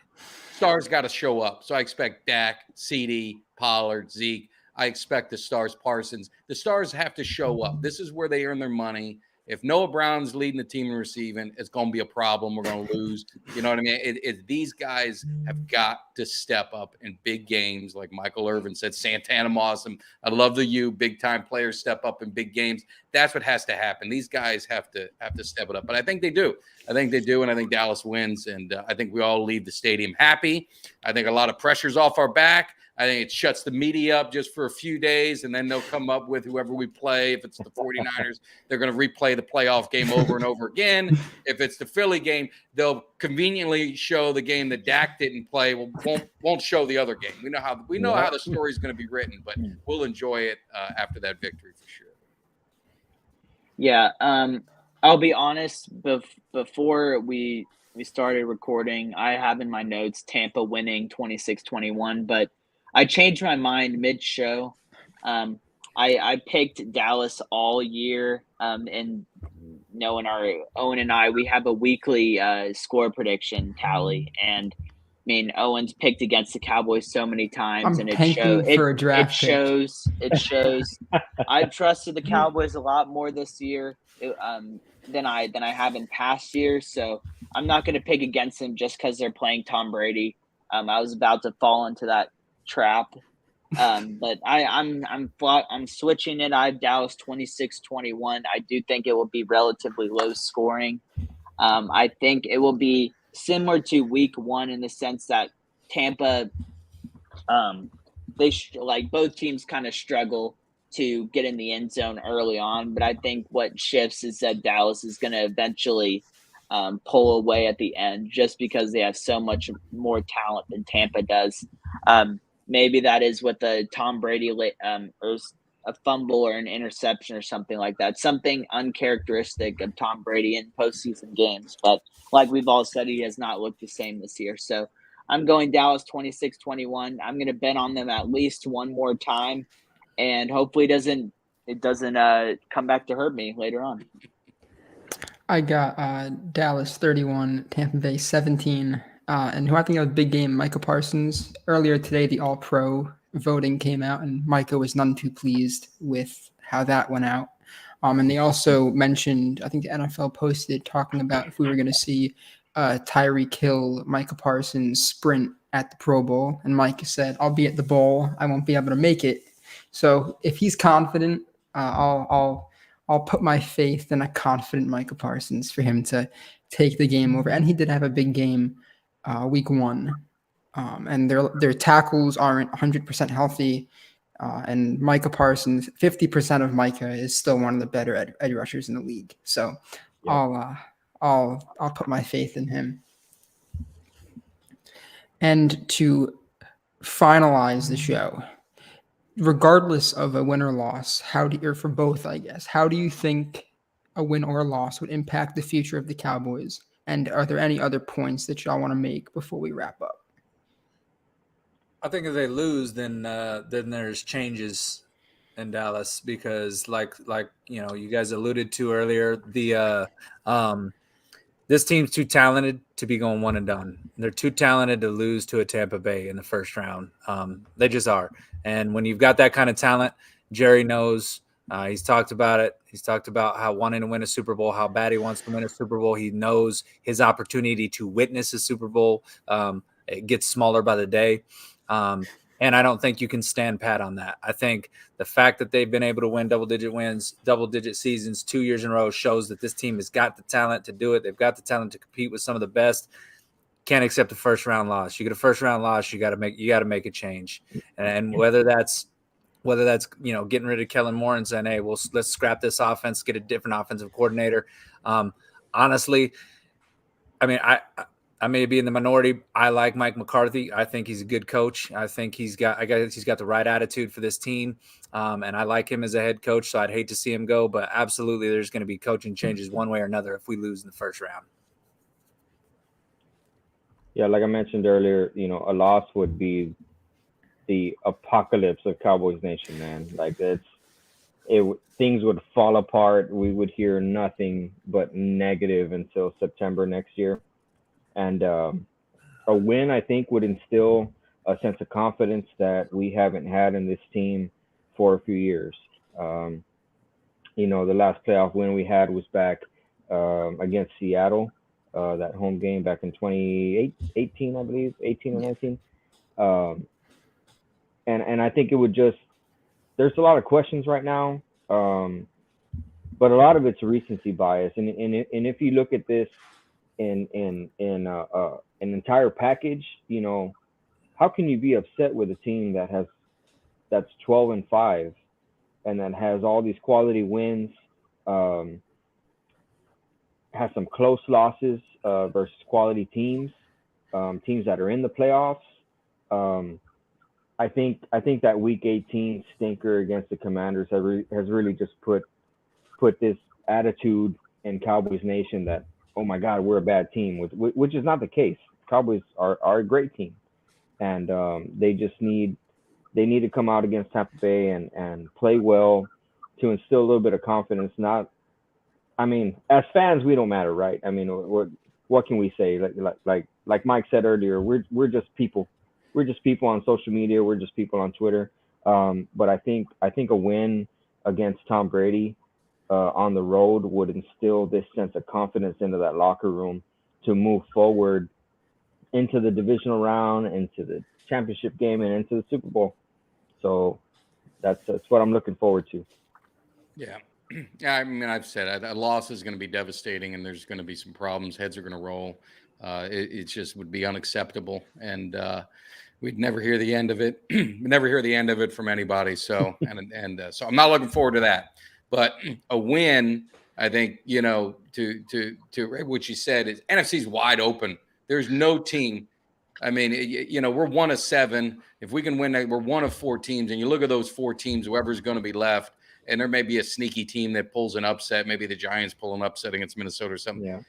stars got to show up. So I expect Dak, CD, Pollard, Zeke. I expect the stars, Parsons. The stars have to show up. This is where they earn their money. If Noah Brown's leading the team in receiving, it's going to be a problem. We're going to lose. You know what I mean? These guys have got to step up in big games. Like Michael Irvin said, Santana Moss, and I love the big-time players step up in big games. That's what has to happen. These guys have to step it up. But I think they do. And I think Dallas wins. And I think we all leave the stadium happy. I think a lot of pressure's off our back. I think it shuts the media up just for a few days, and then they'll come up with whoever we play. If it's the 49ers, they're going to replay the playoff game over and over again. If it's the Philly game, they'll conveniently show the game that Dak didn't play. Won't show the other game. We know how the story is going to be written, but we'll enjoy it after that victory for sure. Yeah, I'll be honest. Before we started recording, I have in my notes Tampa winning 26-21, but I changed my mind mid-show. I picked Dallas all year, and knowing our Owen and I, we have a weekly score prediction tally, and I mean Owen's picked against the Cowboys so many times, I'm and tanking for a draft it shows. I've trusted the Cowboys a lot more this year than I have in past years, so I'm not going to pick against them just because they're playing Tom Brady. I was about to fall into that trap, but I'm switching it. I have Dallas 26-21. I do think it will be relatively low scoring. I think it will be similar to week 1 in the sense that Tampa, like both teams kind of struggle to get in the end zone early on, but I think what shifts is that Dallas is going to eventually pull away at the end just because they have so much more talent than Tampa does. Maybe that is what the Tom Brady or a fumble or an interception or something like that. Something uncharacteristic of Tom Brady in postseason games. But like we've all said, he has not looked the same this year. So I'm going Dallas 26-21. I'm going to bet on them at least one more time, and hopefully it doesn't come back to hurt me later on. I got Dallas 31, Tampa Bay 17. And who I think of a big game, Micah Parsons. Earlier today, the All-Pro voting came out, and Micah was none too pleased with how that went out. And they also mentioned, I think the NFL posted talking about if we were going to see Tyreek Hill, Micah Parsons sprint at the Pro Bowl. And Micah said, I'll be at the bowl. I won't be able to make it. So if he's confident, I'll put my faith in a confident Micah Parsons for him to take the game over. And he did have a big game week 1. And their tackles aren't 100% healthy. And Micah Parsons, 50% of Micah is still one of the better edge rushers in the league. So yeah. I'll put my faith in him. And to finalize the show, regardless of a win or loss, or for both, I guess, how do you think a win or a loss would impact the future of the Cowboys? And are there any other points that y'all want to make before we wrap up? I think if they lose, then there's changes in Dallas because, like you guys alluded to earlier, this team's too talented to be going one and done. They're too talented to lose to a Tampa Bay in the first round. They just are. And when you've got that kind of talent, Jerry knows. He's talked about it. He's talked about how wanting to win a Super Bowl, how bad he wants to win a Super Bowl. He knows his opportunity to witness a Super Bowl. It gets smaller by the day. And I don't think you can stand pat on that. I think the fact that they've been able to win double-digit seasons 2 years in a row shows that this team has got the talent to do it. They've got the talent to compete with some of the best. Can't accept a first-round loss. You get a first-round loss, you got to make a change. And whether that's getting rid of Kellen Moore and saying, hey, let's scrap this offense, get a different offensive coordinator. Honestly, I mean, I may be in the minority. I like Mike McCarthy. I think he's a good coach. I think he's got the right attitude for this team. And I like him as a head coach, so I'd hate to see him go, but absolutely there's going to be coaching changes one way or another if we lose in the first round. Yeah, like I mentioned earlier, a loss would be the apocalypse of Cowboys Nation, man. Like things would fall apart. We would hear nothing but negative until September next year. And a win, I think, would instill a sense of confidence that we haven't had in this team for a few years. Um, the last playoff win we had was back against Seattle, that home game back in 2018, I believe, 18 or 19. Um, and I think it would just, there's a lot of questions right now, but a lot of it's recency bias. And if you look at this in an entire package, how can you be upset with a team that's 12-5 and that has all these quality wins, um, has some close losses versus quality teams, teams that are in the playoffs. Um, I think that Week 18 stinker against the Commanders has really just put this attitude in Cowboys Nation that, oh my God, we're a bad team, which is not the case. Cowboys are a great team, and they need to come out against Tampa Bay and play well to instill a little bit of confidence. Not, I mean, as fans, we don't matter, right? I mean, what can we say? Like Mike said earlier, we're just people. We're just people on social media. We're just people on Twitter. But I think a win against Tom Brady on the road would instill this sense of confidence into that locker room to move forward into the divisional round, into the championship game, and into the Super Bowl. So that's what I'm looking forward to. Yeah. Yeah, I mean, I've said a loss is going to be devastating, and there's going to be some problems. Heads are going to roll. It just would be unacceptable, and we'd never hear the end of it. We'd never hear the end of it from anybody. So, so I'm not looking forward to that. But a win, I think, to what you said is NFC's wide open. There's no team. I mean, we're 1 of 7. If we can win, we're 1 of 4 teams. And you look at those 4 teams, whoever's going to be left, and there may be a sneaky team that pulls an upset. Maybe the Giants pull an upset against Minnesota or something. Yeah.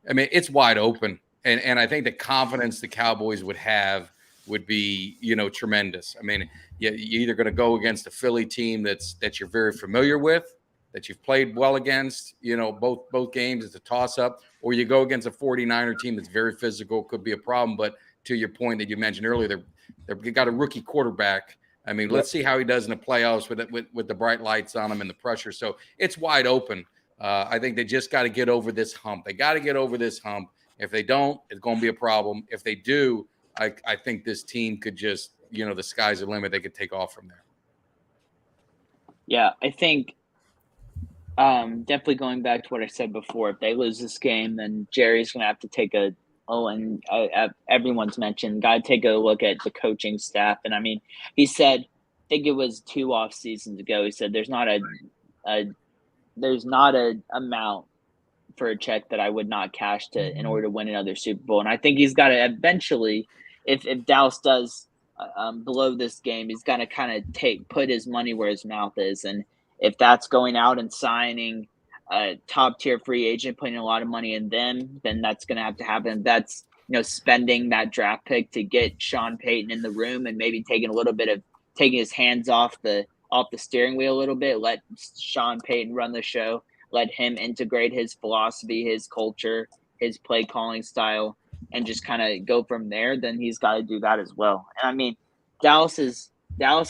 I mean, it's wide open. And I think the confidence the Cowboys would have would be, tremendous. I mean, you're either going to go against a Philly team that you're very familiar with, that you've played well against, both games. It's a toss-up. Or you go against a 49er team that's very physical, could be a problem. But to your point that you mentioned earlier, they've got a rookie quarterback. I mean, let's see how he does in the playoffs with the bright lights on him and the pressure. So it's wide open. I think they just got to get over this hump. They got to get over this hump. If they don't, it's going to be a problem. If they do, I think this team could just, the sky's the limit. They could take off from there. Yeah, I think definitely going back to what I said before, if they lose this game, then Jerry's going to have to take everyone's mentioned, got to take a look at the coaching staff. And I mean, he said, I think it was 2 off seasons ago, he said, there's not a amount for a check that I would not cash in order to win another Super Bowl. And I think he's got to eventually, if Dallas does blow this game, he's got to kind of put his money where his mouth is. And if that's going out and signing a top tier free agent, putting a lot of money in them, then that's going to have to happen. That's, spending that draft pick to get Sean Payton in the room and maybe taking his hands off the steering wheel a little bit, let Sean Payton run the show, let him integrate his philosophy, his culture, his play calling style, and just kind of go from there, then he's got to do that as well. And I mean, Dallas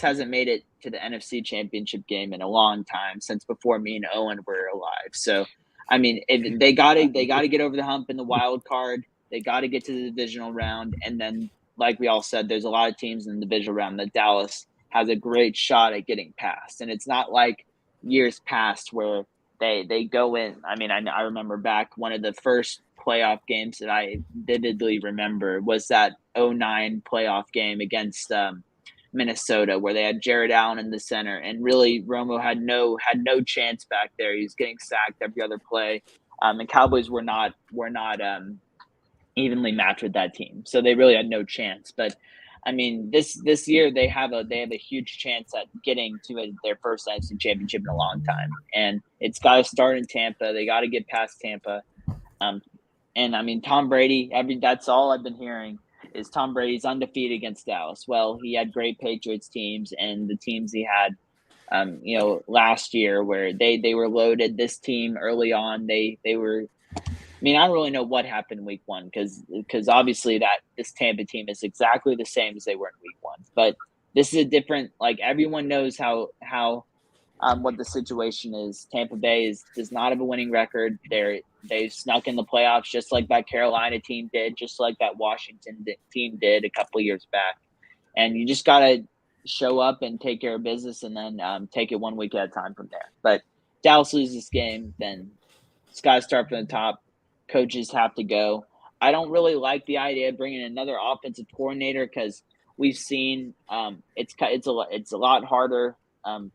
hasn't made it to the NFC Championship game in a long time, since before me and Owen were alive. So, I mean, if they got to get over the hump in the wild card. They got to get to the divisional round, and then, like we all said, there's a lot of teams in the divisional round that Dallas has a great shot at getting past. And it's not like years past where they go in. I mean, I remember back, one of the first playoff games that I vividly remember was that 2009 playoff game against Minnesota, where they had Jared Allen in the center, and really Romo had no chance back there. He was getting sacked every other play, and Cowboys were not evenly matched with that team, so they really had no chance. But I mean, this year they have a huge chance at getting to their first NFC Championship in a long time, and it's got to start in Tampa. They got to get past Tampa, and I mean, Tom Brady. That's all I've been hearing is Tom Brady's undefeated against Dallas. Well, he had great Patriots teams, and the teams he had last year where they were loaded. This team early on, they were. I mean, I don't really know what happened week one because obviously that this Tampa team is exactly the same as they were in week one. But this is a different. Like everyone knows how what the situation is. Tampa Bay does not have a winning record. They snuck in the playoffs just like that Carolina team did, just like that Washington team did a couple years back. And you just gotta show up and take care of business, and then take it 1 week at a time from there. But Dallas loses this game, then sky start from the top. Coaches have to go. I don't really like the idea of bringing another offensive coordinator because we've seen it's a lot harder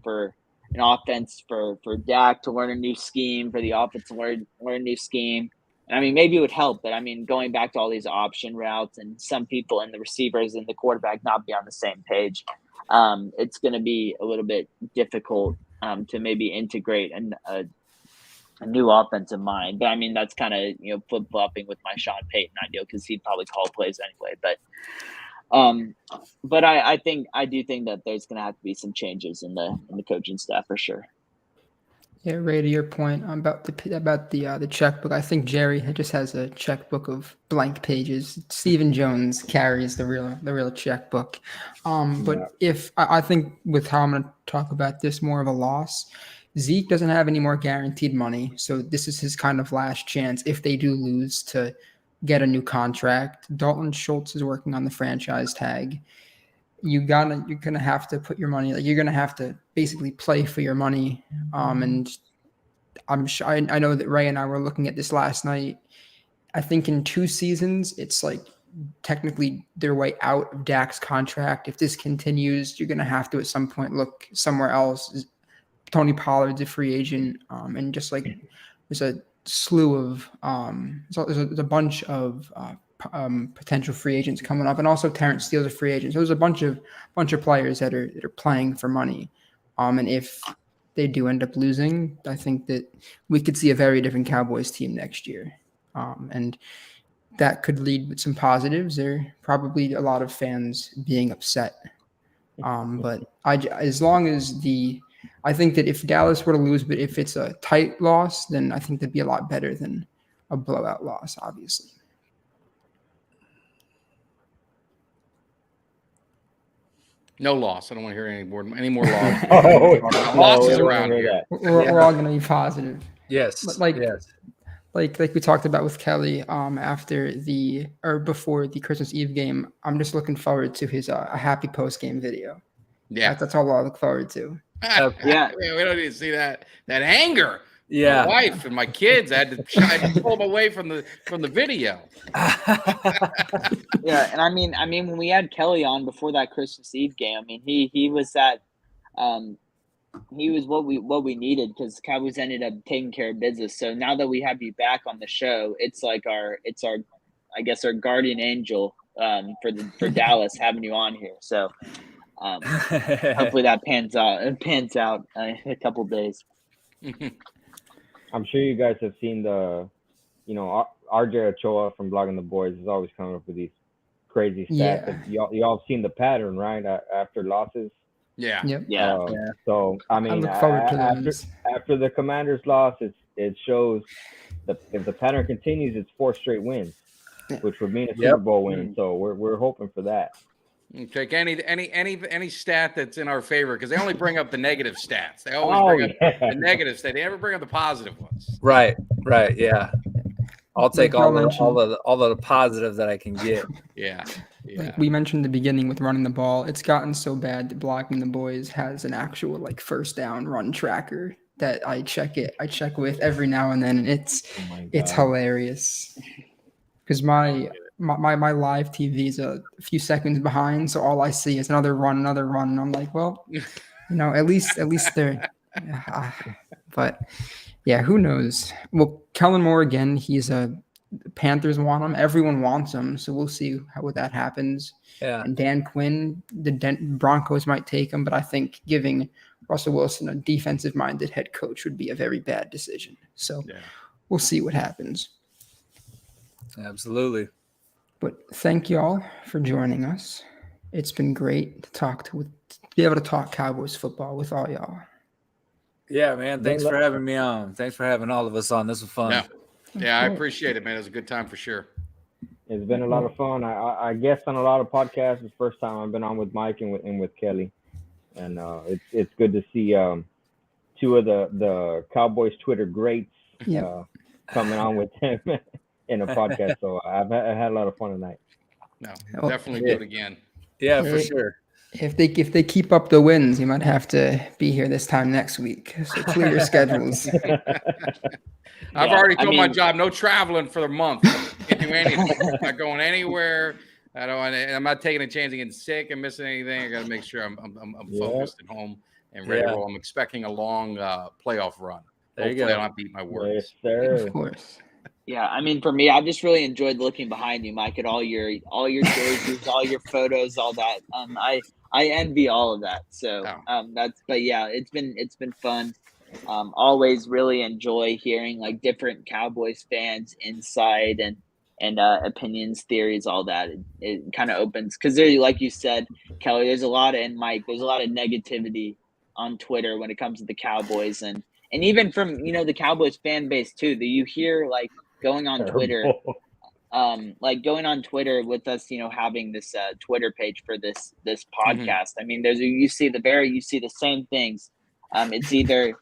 for an offense for Dak to learn a new scheme, for the offense to learn a new scheme. And I mean, maybe it would help, but I mean, going back to all these option routes and some people and the receivers and the quarterback not be on the same page, it's going to be a little bit difficult to maybe integrate a new offensive mind. But I mean, that's kind of flip flopping with my Sean Payton idea because he'd probably call plays anyway. But I do think that there's going to have to be some changes in the coaching staff for sure. Yeah, Ray, to your point about the checkbook, I think Jerry just has a checkbook of blank pages. Stephen Jones carries the real checkbook. But if I think with how I'm going to talk about this, more of a loss. Zeke doesn't have any more guaranteed money, so this is his kind of last chance if they do lose to get a new contract. Dalton Schultz is working on the franchise tag. You're gonna have to put your money. Like you're gonna have to basically play for your money. And I'm sure I know that Ray and I were looking at this last night. I think in 2 seasons, it's like technically their way out of Dak's contract. If this continues, you're gonna have to at some point look somewhere else. Tony Pollard's a free agent, and just like there's a slew of there's a bunch of potential free agents coming up, and also Terrence Steele's a free agent. So there's a bunch of players that are playing for money, and if they do end up losing, I think that we could see a very different Cowboys team next year, and that could lead with some positives. There are probably a lot of fans being upset, but as long as I think that if Dallas were to lose, but if it's a tight loss, then I think that'd be a lot better than a blowout loss, obviously. No loss. I don't want to hear any more losses. Losses around here. We're all going to be positive. Yes. Like we talked about with Kelly before the Christmas Eve game. I'm just looking forward to his a happy post game video. Yeah, that's all I look forward to. Yeah, we don't need to see that anger. Yeah, my wife and my kids I had to pull them away from the video. Yeah, and I mean when we had Kelly on before that Christmas Eve game, I mean he was that he was what we needed because Cowboys ended up taking care of business. So now that we have you back on the show, it's like our I guess our guardian angel for Dallas having you on here. So hopefully that pans out in a couple of days. I'm sure you guys have seen the, RJ Ochoa from Blogging the Boys is always coming up with these crazy stats. Yeah. Y'all seen the pattern, right? After losses. Yeah. Yep. Yeah. So I mean, I look forward to after the Commanders' loss, it shows that if the pattern continues, it's 4 straight wins, which would mean a Super Bowl win. So we're hoping for that. Take any stat that's in our favor because they only bring up the negative stats. They always bring up the negative stat. They never bring up the positive ones. Right. Yeah. I'll take all of the positive that I can get. Yeah. Like we mentioned in the beginning with running the ball, it's gotten so bad that Blogging the Boys has an actual like first down run tracker that I check with every now and then, and it's hilarious because my live TV is a few seconds behind, so all I see is another run, and I'm like, well, at least they're. But yeah, who knows? Well, Kellen Moore again. He's Panthers want him. Everyone wants him, so we'll see what that happens. Yeah. And Dan Quinn, the Broncos might take him, but I think giving Russell Wilson a defensive-minded head coach would be a very bad decision. So we'll see what happens. Absolutely. But thank you all for joining us. It's been great to talk with be able to talk Cowboys football with all y'all. Yeah, man. Thanks for having me on. Thanks for having all of us on. This was fun. Yeah, I appreciate it, man. It was a good time for sure. It's been a lot of fun. I guess on a lot of podcasts. It's the first time I've been on with Mike and with Kelly, and it's good to see two of the Cowboys Twitter greats coming on with him in a podcast. So I had a lot of fun tonight. No, definitely do it again. Yeah, for sure. If they keep up the wins, you might have to be here this time next week. So clear your schedules. I've already told my job, no traveling for the month. Can't do anything. I'm not going anywhere. I'm not taking a chance of getting sick and missing anything. I got to make sure I'm focused at home and ready to roll. I'm expecting a long playoff run. Hopefully I don't beat my words. Yes, sir. Of course. Yeah, I mean, for me, I've just really enjoyed looking behind you, Mike, at all your jerseys, all your photos, all that. I envy all of that. So it's been fun. Always really enjoy hearing like different Cowboys fans' insight and opinions, theories, all that. It kind of opens because there, like you said, Kelly, there's a lot of negativity on Twitter when it comes to the Cowboys and even from the Cowboys fan base too. That you hear like going on Twitter, going on Twitter with us, having this Twitter page for this podcast. I mean, you see the same things. It's either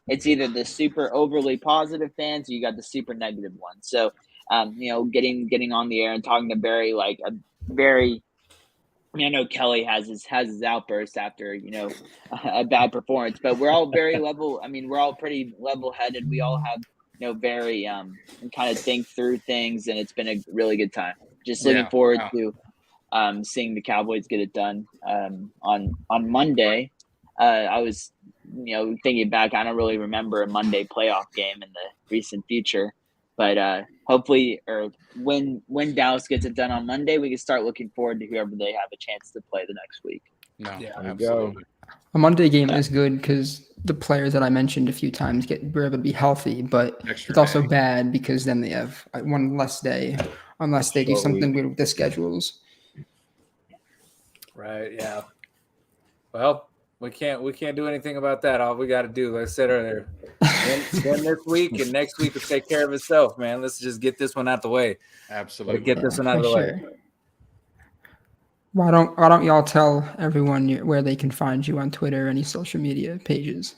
the super overly positive fans or you got the super negative ones. So, getting on the air and talking to Barry, like a very, I know Kelly has his outbursts after, a bad performance, but we're all very level. I mean, we're all pretty level headed. We all have, very kind of think through things, and it's been a really good time. Just looking forward to seeing the Cowboys get it done on Monday. I was, thinking back, I don't really remember a Monday playoff game in the recent future, but hopefully, or when Dallas gets it done on Monday, we can start looking forward to whoever they have a chance to play the next week. No, absolutely. A Monday game is good because the players that I mentioned a few times were able to be healthy, but it's also bad because then they have one less day unless they do something weird with the schedules. Right. Yeah. Well, we can't do anything about that. All we got to do, like I said earlier, win this week, and next week will take care of itself, man. Let's just get this one out the way. Absolutely. Get this one out of the way. Why don't y'all tell everyone where they can find you on Twitter or any social media pages?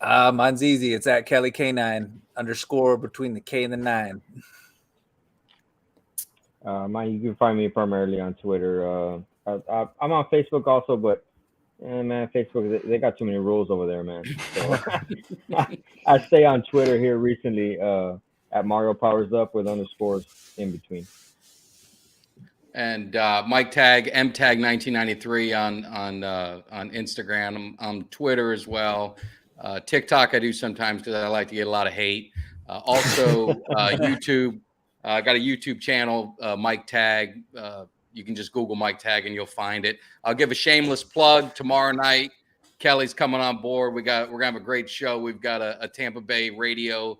Mine's easy. It's at Kelly K9 _ between the K and the 9. You can find me primarily on Twitter. I'm on Facebook also, but man, Facebook, they got too many rules over there, man. So I stay on Twitter here recently at Mario Powers Up with underscores in between. And Mike Tag, MTag1993 on Instagram. I'm on Twitter as well. TikTok I do sometimes because I like to get a lot of hate. Also YouTube. I got a YouTube channel, Mike Tag. You can just Google Mike Tag and you'll find it. I'll give a shameless plug tomorrow night. Kelly's coming on board. We're gonna have a great show. We've got a Tampa Bay radio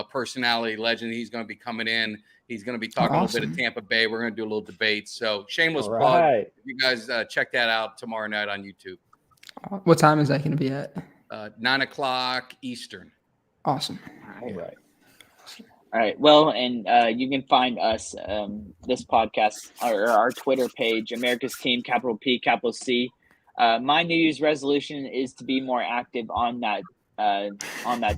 personality legend. He's going to be coming in. He's going to be talking a little bit of Tampa Bay. We're going to do a little debate. So shameless plug. You guys check that out tomorrow night on YouTube. What time is that going to be at? 9:00 Eastern. Awesome. All right. All right. Well, and you can find us, this podcast, or our Twitter page, America's Team, capital P, capital C. My New Year's resolution is to be more active on that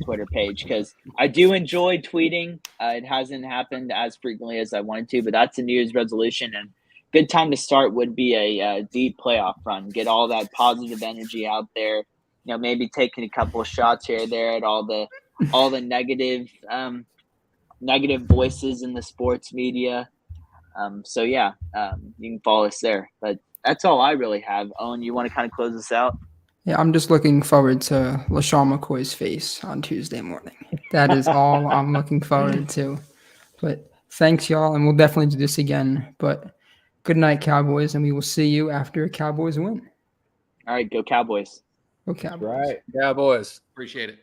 Twitter page because I do enjoy tweeting. It hasn't happened as frequently as I wanted to, but that's a New Year's resolution. And good time to start would be a deep playoff run. Get all that positive energy out there. Maybe taking a couple of shots here or there at all the negative voices in the sports media. You can follow us there. But that's all I really have. Owen, you want to kind of close this out? Yeah, I'm just looking forward to LaShawn McCoy's face on Tuesday morning. That is all I'm looking forward to. But thanks, y'all, and we'll definitely do this again. But good night, Cowboys, and we will see you after a Cowboys win. All right, go Cowboys. Go Cowboys. Right. Yeah, boys. Appreciate it.